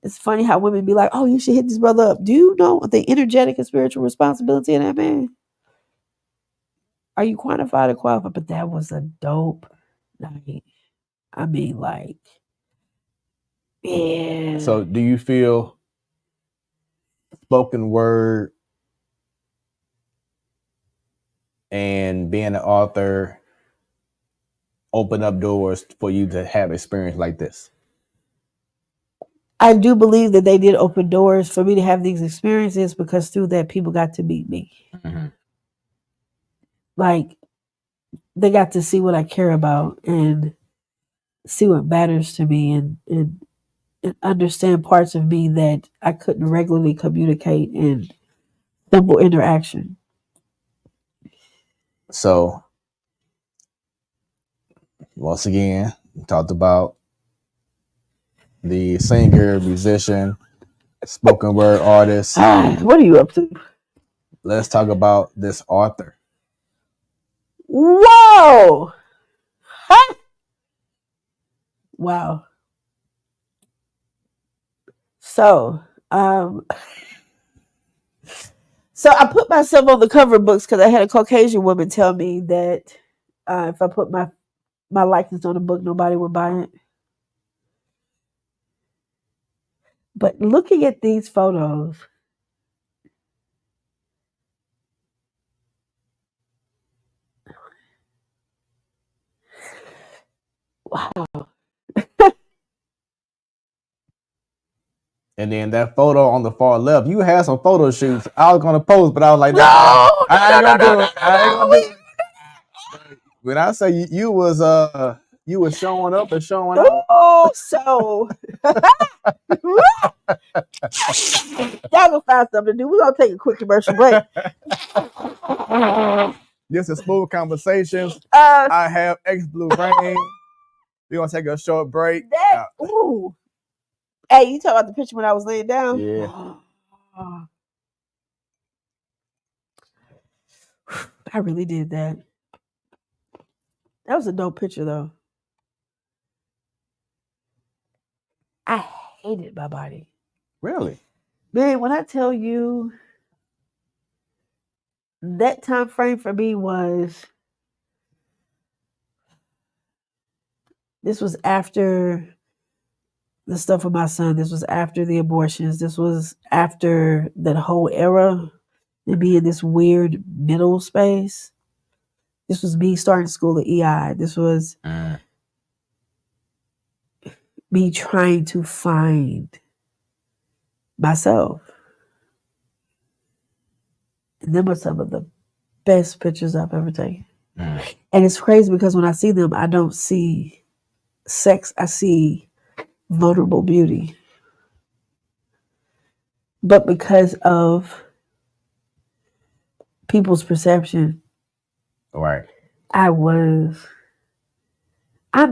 It's funny how women be like, oh, you should hit this brother up. Do you know the energetic and spiritual responsibility of that man? Are you quantified or qualified? But that was a dope night. I mean, like, yeah. So do you feel spoken word and being an author open up doors for you to have experience like this? I do believe that they did open doors for me to have these experiences because through that people got to meet me. Like they got to see what I care about and see what matters to me and understand parts of me that I couldn't regularly communicate in simple interaction. So once again, we talked about the singer, musician, spoken word artist. What are you up to? Let's talk about this author. Whoa! Huh? Wow. So I put myself on the cover books because I had a Caucasian woman tell me that if I put my likeness on the book, nobody would buy it. But looking at these photos, wow. And then that photo on the far left, you had some photo shoots. I was gonna post, but I was like, No, I ain't gonna do it. When I say you was showing up and showing out. Oh, so y'all gonna find something to do. We're gonna take a quick commercial break. This is Smoooth Conversations. I have X BLU RAYNE. We're gonna take a short break. Ooh. Hey, you talk about the picture when I was laying down? Yeah. I really did that. That was a dope picture though. I hated my body. Really? Man, when I tell you that time frame for me was, this was after the stuff with my son. This was after the abortions. This was after that whole era and be in this weird middle space. This was me starting school at EI. This was me trying to find myself. And them are some of the best pictures I've ever taken. And it's crazy because when I see them, I don't see sex. I see vulnerable beauty. But because of people's perception, Right. I'm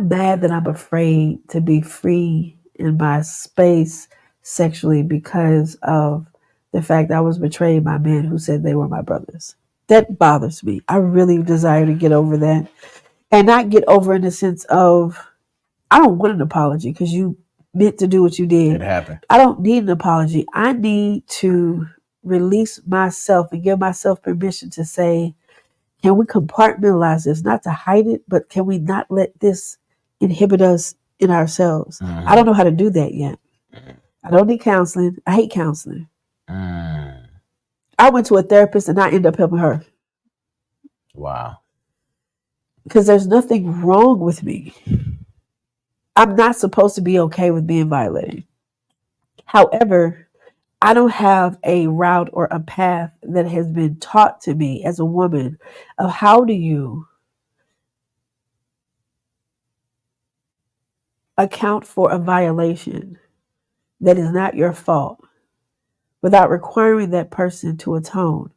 mad that I'm afraid to be free in my space sexually because of the fact I was betrayed by men who said they were my brothers. That bothers me. I really desire to get over that. And not get over in the sense of, I don't want an apology because you meant to do what you did. It happened. I don't need an apology. I need to release myself and give myself permission to say, can we compartmentalize this? Not to hide it, but can we not let this inhibit us in ourselves? I don't know how to do that yet. I don't need counseling. I hate counseling. I went to a therapist and I ended up helping her. Wow. Because there's nothing wrong with me. I'm not supposed to be okay with being violated. However, I don't have a route or a path that has been taught to me as a woman of how do you account for a violation that is not your fault without requiring that person to atone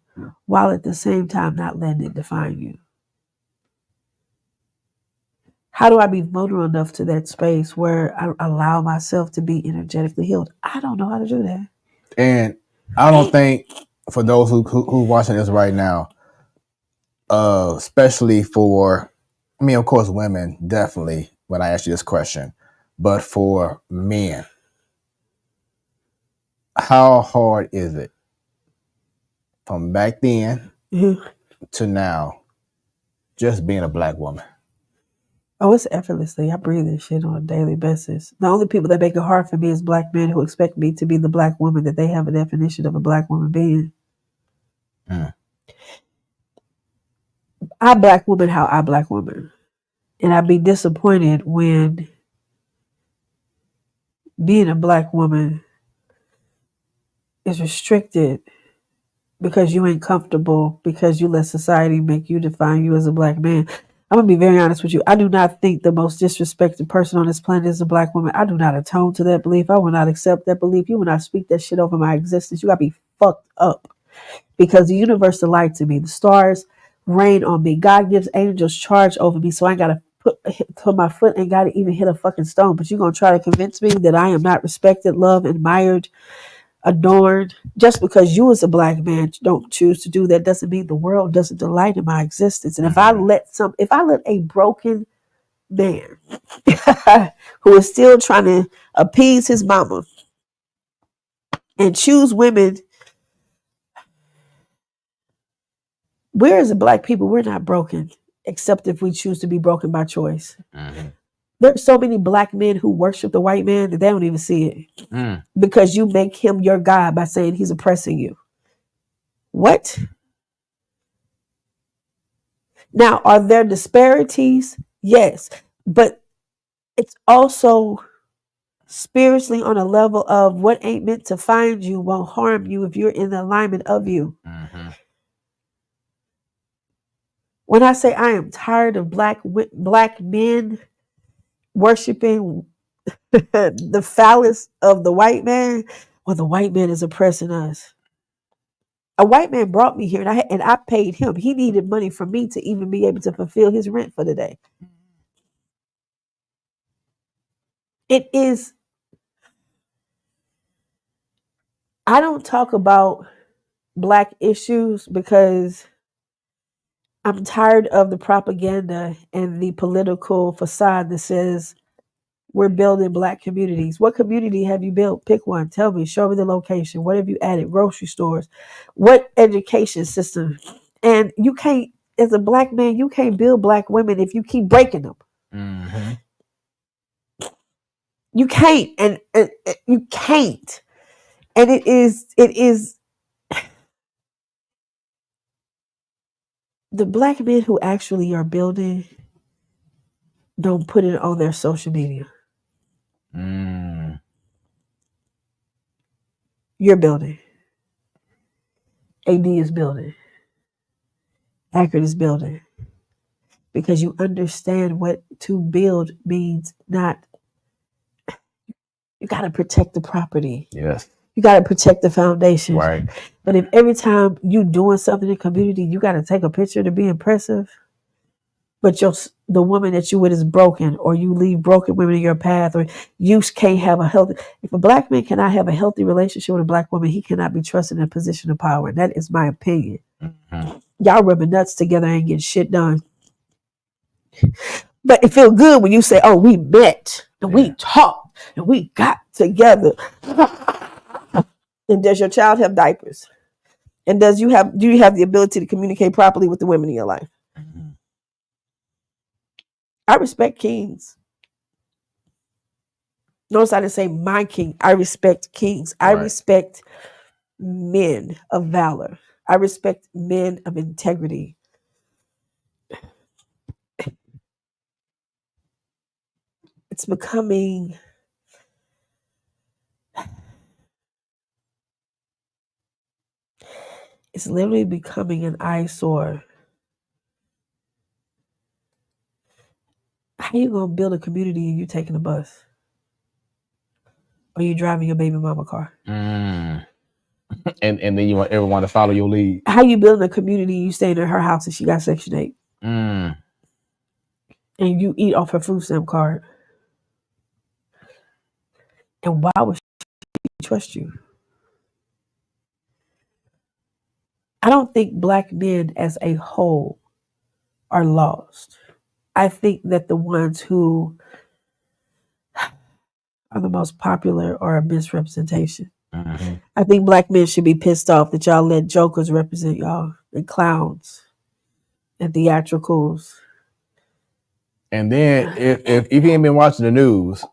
while at the same time not letting it define you. How do I be vulnerable enough to that space where I allow myself to be energetically healed? I don't know how to do that. And I don't think for those who watching this right now, especially for, I mean, of course, women, definitely, when I ask you this question, but for men, how hard is it from back then to now, just being a black woman? Oh, it's effortlessly. I breathe this shit on a daily basis. The only people that make it hard for me is black men who expect me to be the black woman that they have a definition of a black woman being. I black woman how I black woman. And I'd be disappointed when being a black woman is restricted because you ain't comfortable, because you let society make you define you as a black man. I'm going to be very honest with you. I do not think the most disrespected person on this planet is a black woman. I do not atone to that belief. I will not accept that belief. You will not speak that shit over my existence. You got to be fucked up because the universe lied to me. The stars rain on me. God gives angels charge over me. So I got to put my foot ain't got to even hit a fucking stone. But you're going to try to convince me that I am not respected, loved, admired, adorned. Just because you as a black man don't choose to do that doesn't mean the world doesn't delight in my existence. And if I let a broken man who is still trying to appease his mama and choose women, we're as a black people, we're not broken except if we choose to be broken by choice. There's so many black men who worship the white man that they don't even see it because you make him your God by saying he's oppressing you. What? Now, are there disparities? Yes, but it's also spiritually on a level of what ain't meant to find you won't harm you if you're in the alignment of you. When I say I am tired of black men worshiping the phallus of the white man, well, the white man is oppressing us. A white man brought me here and I paid him. He needed money from me to even be able to fulfill his rent for the day. It is, I don't talk about black issues because I'm tired of the propaganda and the political facade that says we're building Black communities. What community have you built? Pick one. Tell me. Show me the location. What have you added? Grocery stores. What education system? And you can't, as a Black man, you can't build Black women if you keep breaking them. Mm-hmm. You can't, and you can't. And it is the Black men who actually are building don't put it on their social media. Mm. You're building. AD is building. Accurate is building. Because you understand what to build means. Not, you got to protect the property. Yes. You got to protect the foundation. Right. But if every time you doing something in the community, you got to take a picture to be impressive, but the woman that you with is broken, or you leave broken women in your path, or you can't have a healthy. If a Black man cannot have a healthy relationship with a Black woman, he cannot be trusted in a position of power. And that is my opinion. Mm-hmm. Y'all rubbing nuts together and getting shit done. But it feels good when you say, "Oh, we met and we talked and we got together." And does your child have diapers? And do you have the ability to communicate properly with the women in your life? Mm-hmm. I respect kings. Notice I didn't say my king. I respect kings. I respect men of valor. I respect men of integrity. It's becoming it's literally becoming an eyesore. How you gonna build a community and you taking a bus? Or you driving your baby mama car? Mm. And then you want everyone to follow your lead. How you building a community and you staying in her house and she got Section 8? Mm. And you eat off her food stamp card? And why would she trust you? I don't think Black men as a whole are lost. I think that the ones who are the most popular are a misrepresentation. Mm-hmm. I think Black men should be pissed off that y'all let jokers represent y'all and clowns and theatricals. And then if you ain't been watching the news,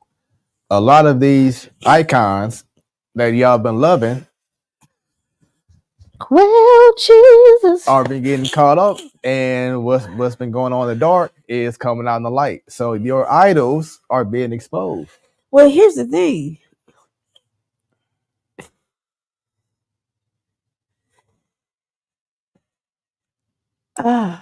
a lot of these icons that y'all been loving, well, Jesus, are been getting caught up, and what's been going on in the dark is coming out in the light. So your idols are being exposed. Well, here's the thing. I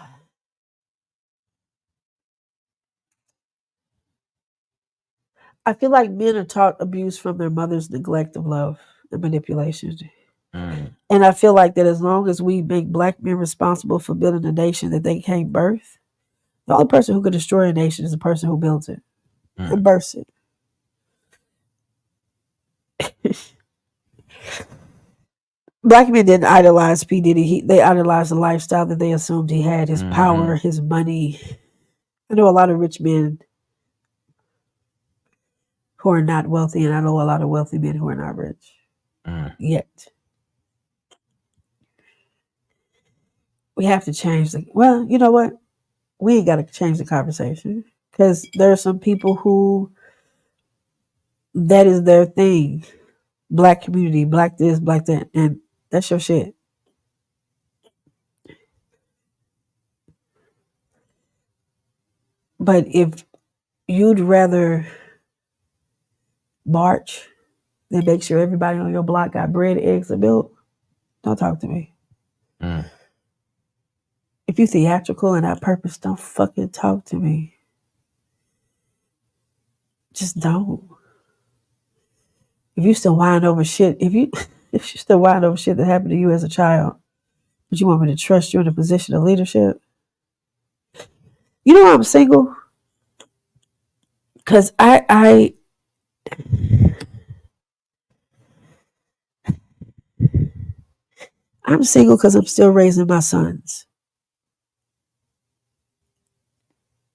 feel like men are taught abuse from their mother's neglect of love and manipulation. Mm. And I feel like that as long as we make Black men responsible for building a nation that they can't birth, the only person who can destroy a nation is the person who builds it and births it. Black men didn't idolize P. Diddy. They idolized the lifestyle that they assumed he had, his power, his money. I know a lot of rich men who are not wealthy, and I know a lot of wealthy men who are not rich yet. We have to change well, you know what? We ain't got to change the conversation, because there are some people who that is their thing. Black community, Black this, Black that, and that's your shit. But if you'd rather march than make sure everybody on your block got bread, eggs, and milk, don't talk to me. If you theatrical and have purpose, don't fucking talk to me. Just don't. If you still whine over shit, if you still whine over shit that happened to you as a child, but you want me to trust you in a position of leadership, you know why I'm single? Because I'm single because I'm still raising my sons.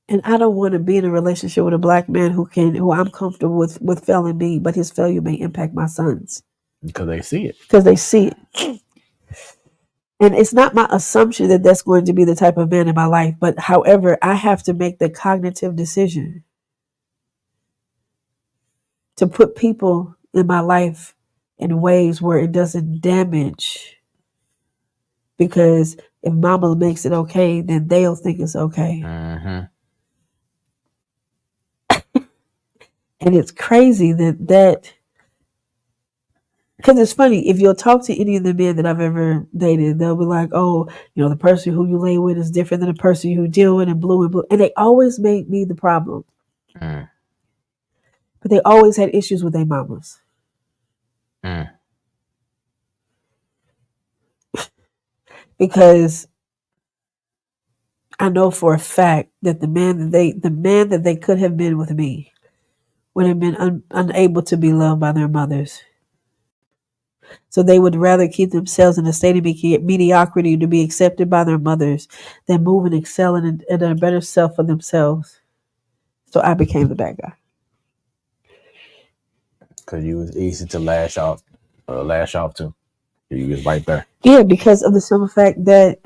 And I don't want to be in a relationship with a black man who I'm comfortable with failing me, but his failure may impact my sons. Because they see it. Because they see it. And it's not my assumption that that's going to be the type of man in my life. But however, I have to make the cognitive decision to put people in my life in ways where it doesn't damage. Because if mama makes it okay, then they'll think it's okay. Mm-hmm. And it's crazy that because it's funny, if you'll talk to any of the men that I've ever dated, they'll be like, oh, the person who you lay with is different than the person you deal with, and blue and blue. And they always make me the problem. Mm. But they always had issues with their mamas. Mm. Because I know for a fact that the man that they could have been with me would have been unable to be loved by their mothers. So they would rather keep themselves in a state of mediocrity to be accepted by their mothers than move and excel in a better self for themselves. So I became the bad guy. Because you was easy to lash off to. You was right there. Yeah, because of the simple fact that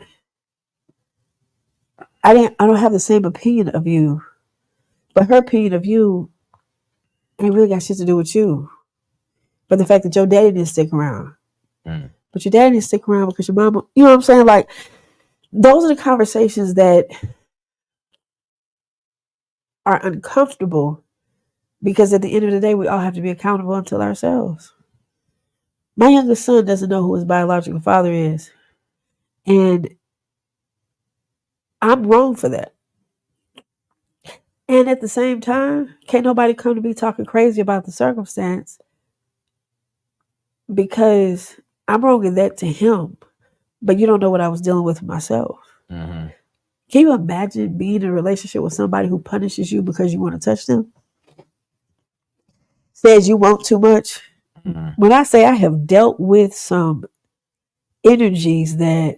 I don't have the same opinion of you, but her opinion of you ain't really got shit to do with you. But the fact that your daddy didn't stick around. Mm. But your daddy didn't stick around because your mama, you know what I'm saying? Like, those are the conversations that are uncomfortable because at the end of the day, we all have to be accountable unto ourselves. My youngest son doesn't know who his biological father is. And I'm wrong for that. And at the same time, can't nobody come to me talking crazy about the circumstance because I'm wrong in that to him. But you don't know what I was dealing with myself. Mm-hmm. Can you imagine being in a relationship with somebody who punishes you because you want to touch them? Says you want too much? Mm-hmm. When I say I have dealt with some energies that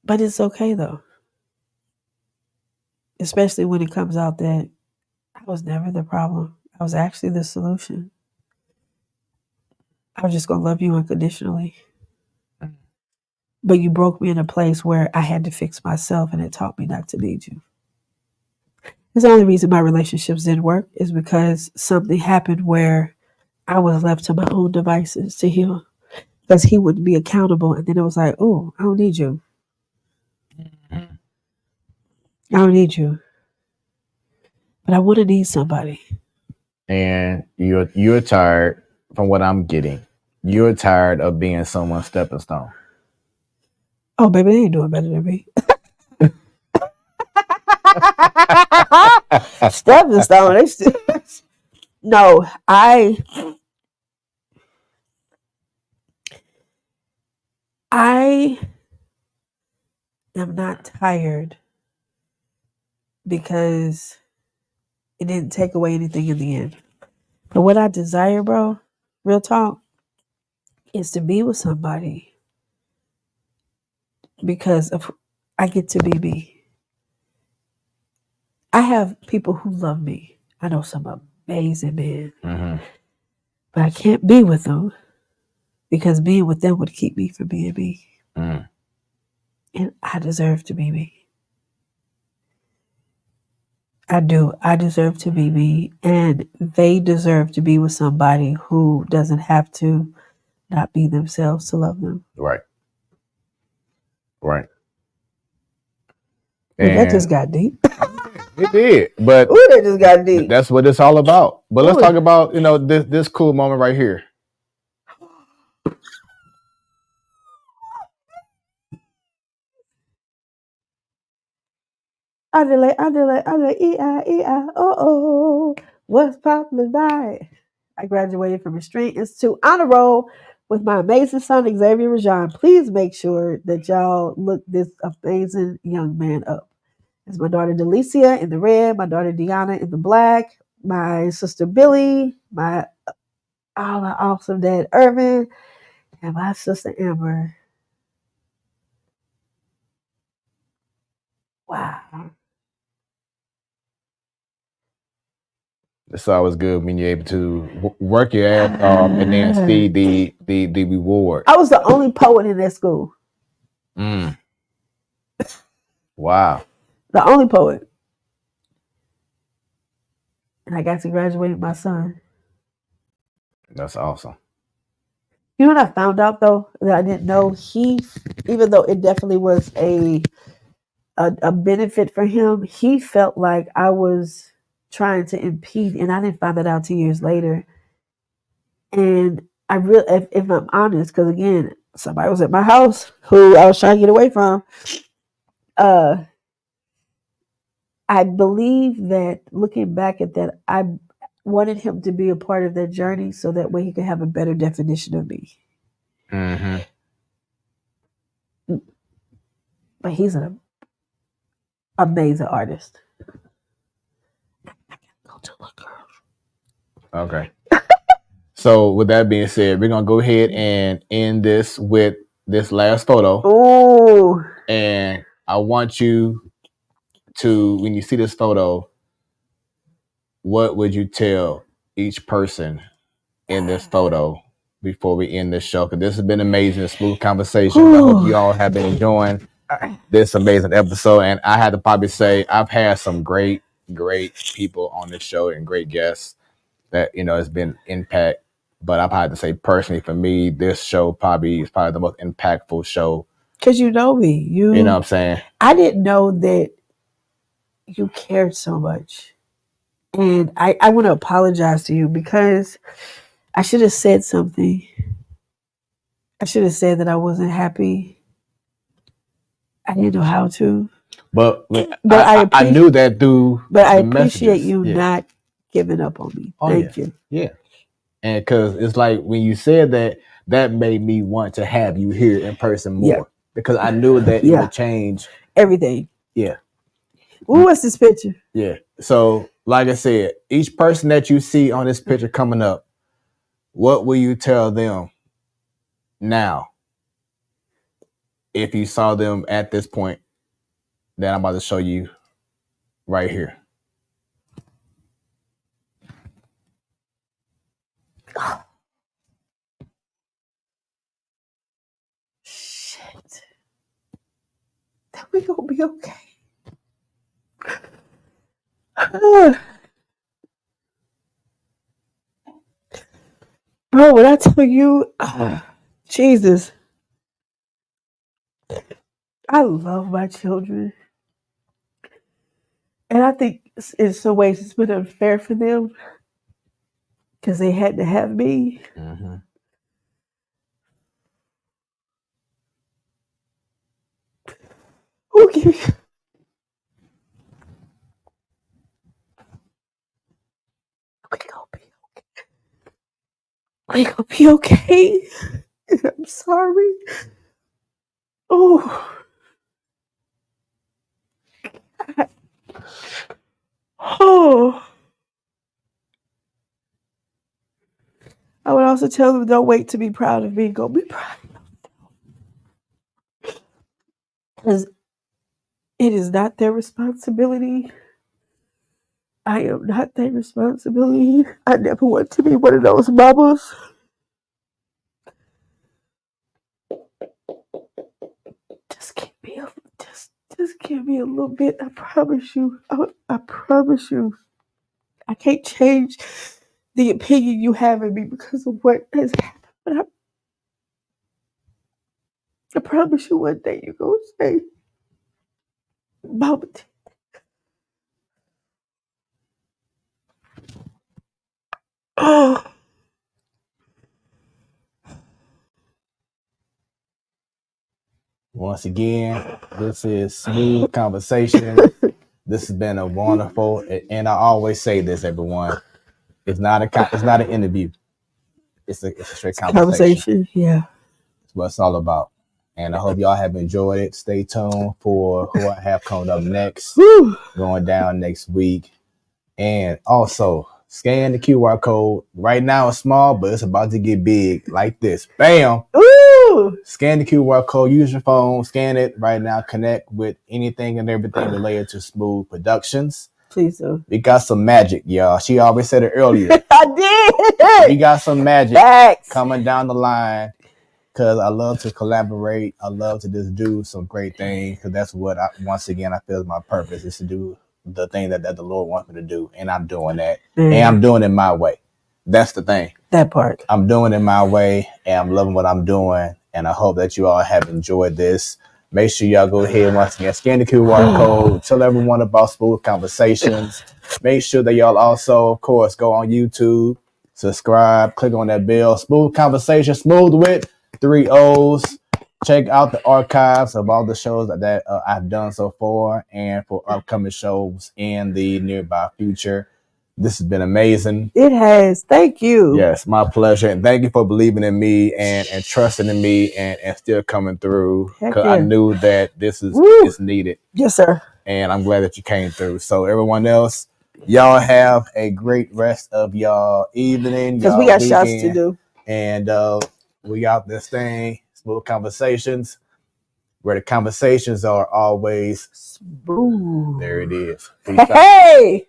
but it's okay though. Especially when it comes out that I was never the problem. I was actually the solution. I was just going to love you unconditionally. But you broke me in a place where I had to fix myself, and it taught me not to need you. That's the only reason my relationships didn't work is because something happened where I was left to my own devices to heal. Because he wouldn't be accountable. And then it was like, oh, I don't need you. I don't need you. But I want to need somebody. And you're tired, from what I'm getting, you're tired of being someone's stepping stone. Oh, baby, they ain't doing better than me. Stepping stone. No, I am not tired because it didn't take away anything in the end. But what I desire, bro, real talk, is to be with somebody because of I get to be me. I have people who love me. I know some amazing men. Mm-hmm. But I can't be with them because being with them would keep me from being me. Mm. And I deserve to be me. I do. I deserve to be me. And they deserve to be with somebody who doesn't have to not be themselves to love them. Right. Right. And that just got deep. It did. But ooh, that just got deep. That's what it's all about. But let's talk about, this cool moment right here. What's poppin' tonight? I graduated from Restraint Institute honor roll with my amazing son, Xavier Rajan. Please make sure that y'all look this amazing young man up. It's my daughter Delicia in the red, my daughter Deanna in the black, my sister Billy, my awesome dad Irvin, and my sister Amber. Wow. It's always good when you're able to work your ass off and then see the reward. I was the only poet in that school. Wow. The only poet. And I got to graduate with my son. That's awesome. You know what I found out though that I didn't know? He, even though it definitely was a benefit for him, he felt like I was trying to impede, and I didn't find that out 2 years later. And I really, if I'm honest, because again, somebody was at my house who I was trying to get away from. I believe that looking back at that, I wanted him to be a part of that journey so that way he could have a better definition of me. Mm-hmm. But he's an amazing artist. Okay. So with that being said, we're gonna go ahead and end this with this last photo. Oh. And I want you to, when you see this photo, what would you tell each person in this photo before we end this show? Because this has been amazing, Smoooth Conversations. I hope you all have been enjoying this amazing episode. And I had to probably say I've had some great people on this show and great guests that, you know, has been impact. But I've had to say personally, for me, this show is probably the most impactful show. Because you know me. You know what I'm saying? I didn't know that you cared so much. And I want to apologize to you because I should have said something. I should have said that I wasn't happy. I didn't know how to. But I knew that through. But I appreciate you not giving up on me. Thank you. Yeah. And because it's like when you said that, that made me want to have you here in person more. Yeah. Because I knew that it would change everything. Yeah. Ooh, what's this picture? Yeah. So, like I said, each person that you see on this picture coming up, what will you tell them now if you saw them at this point that I'm about to show you right here? Shit. That we gonna be okay. Bro, when I tell you, Jesus, I love my children. And I think in some ways it's been unfair for them because they had to have me. Mm-hmm. Who give you? We gonna be okay. I'm sorry. Oh. Oh. I would also tell them don't wait to be proud of me. Go be proud of them. Because it is not their responsibility. I am not their responsibility. I never want to be one of those mamas. Just give me a little bit. I promise you. I promise you. I can't change the opinion you have of me because of what has happened. But I promise you one day you're going to say, Mama. Oh. Once again, this is Smoooth Conversations. This has been a wonderful, and I always say this, everyone. It's not an interview. It's a straight conversation. Yeah. That's what it's all about. And I hope y'all have enjoyed it. Stay tuned for who I have coming up next, going down next week. And also, Scan the QR code. Right now it's small, but it's about to get big like this. Bam. Ooh. Scan the QR code. Use your phone. Scan it right now. Connect with anything and everything related to Smoooth Productions. Please do. We got some magic, y'all. She always said it earlier. I did. We got some magic Facts. coming down the line because I love to collaborate. I love to just do some great things because that's what once again I feel is my purpose is to do the thing that the Lord wants me to do, and I'm doing that, and I'm doing it my way. That's the thing. That part. I'm doing it my way, and I'm loving what I'm doing, and I hope that you all have enjoyed this. Make sure y'all go ahead once again, scan the QR code, tell everyone about Smoooth Conversations. Make sure that y'all also, of course, go on YouTube, subscribe, click on that bell. Smoooth Conversations, Smooth with 3 O's. Check out the archives of all the shows that I've done so far and for upcoming shows in the nearby future. This has been amazing. It has. Thank you. Yes, my pleasure. And thank you for believing in me and trusting in me and still coming through. Because I knew that this is needed. Yes, sir. And I'm glad that you came through. So everyone else, y'all have a great rest of y'all evening. Because we got shots to do. And we got this thing, Smoooth Conversations, where the conversations are always smooth. There it is. Hey!